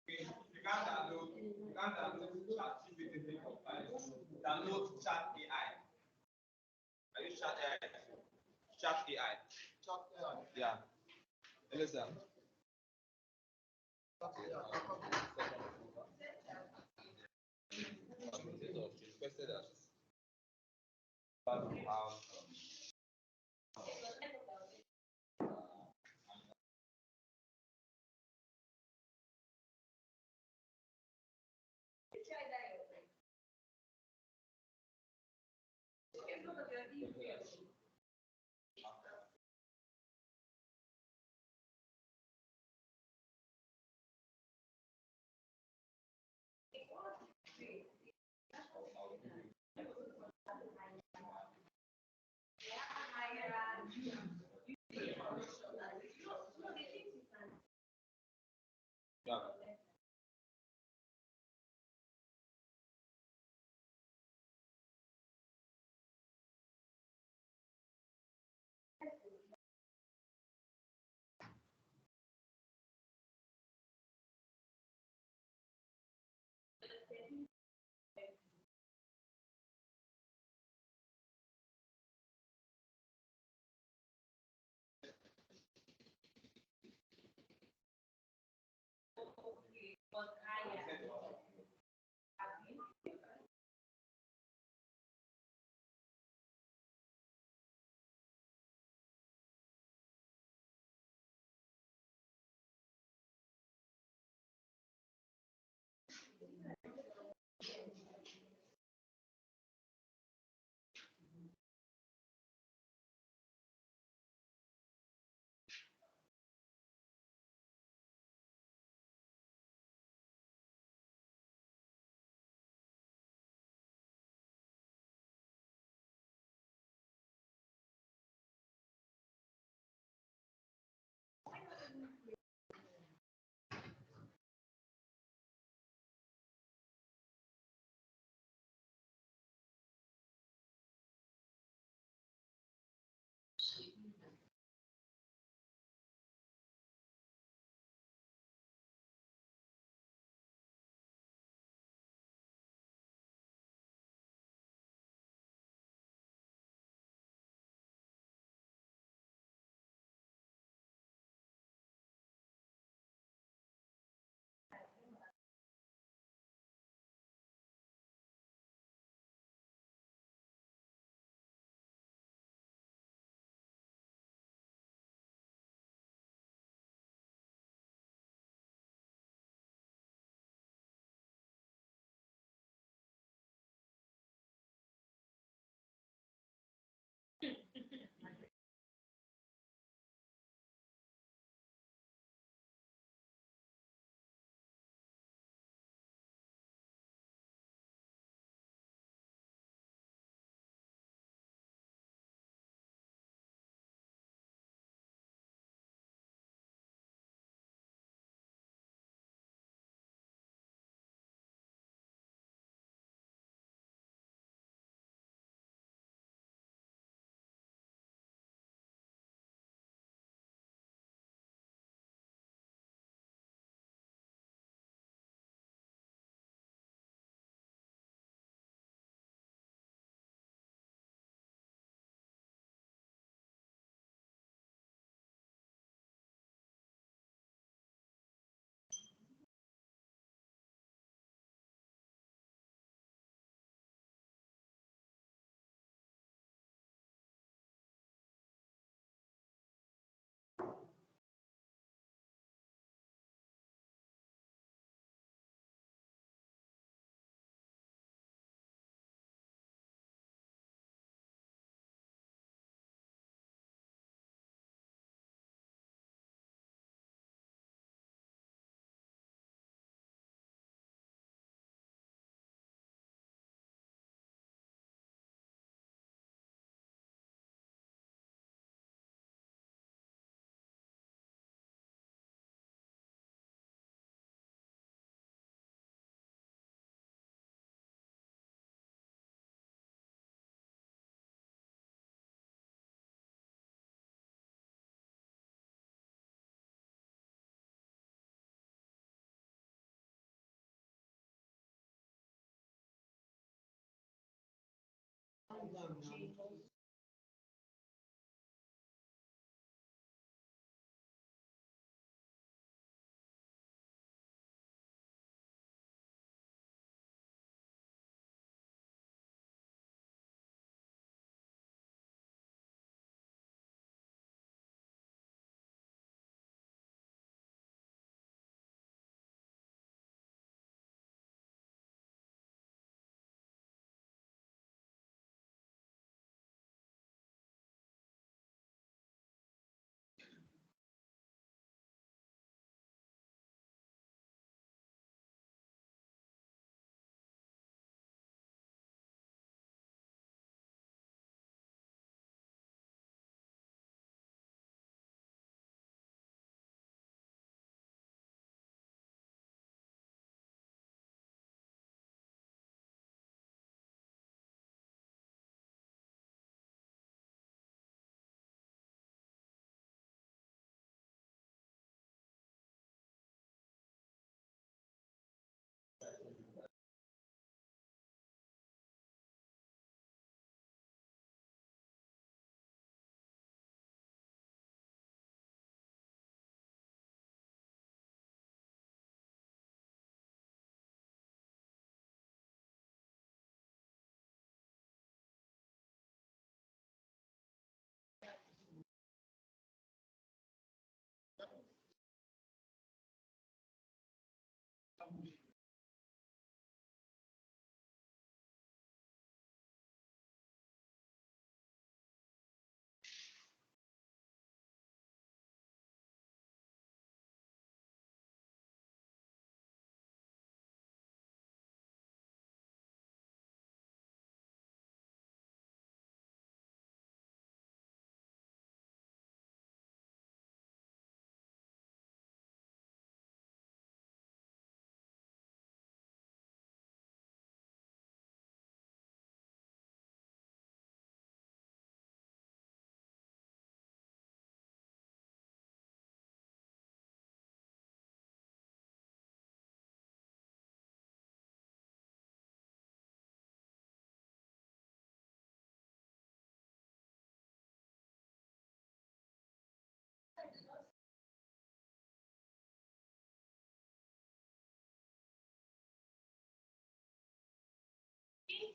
You can't download ChatGPT for files. Download Chat AI. Are you Chat AI? Chat AI. Chat AI. Yeah. Listen. Requested us. Yeah.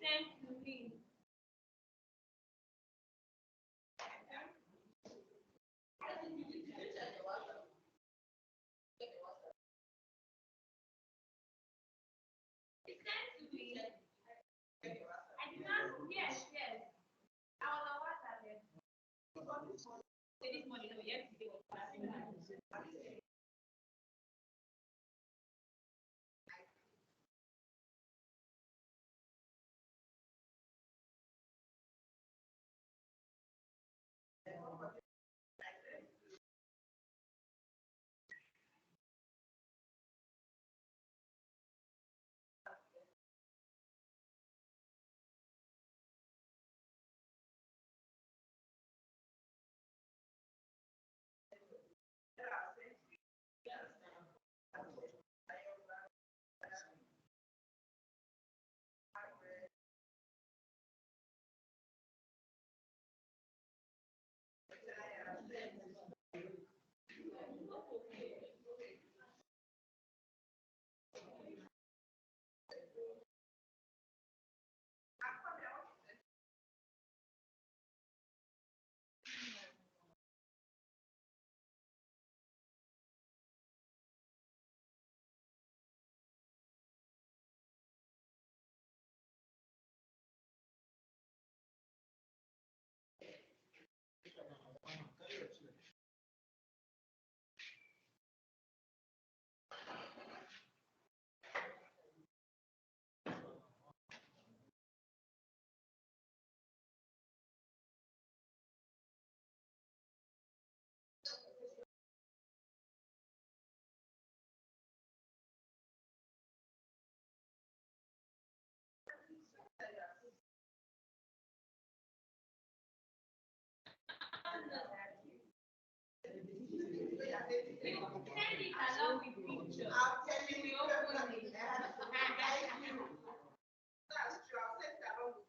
Sent to me. It sent to me. I did not. Yes, yes. I was on WhatsApp. Yes. This morning, no, yesterday was passing by. You send it along with picture. I'm telling We you, open it. that's true. I'll send it along with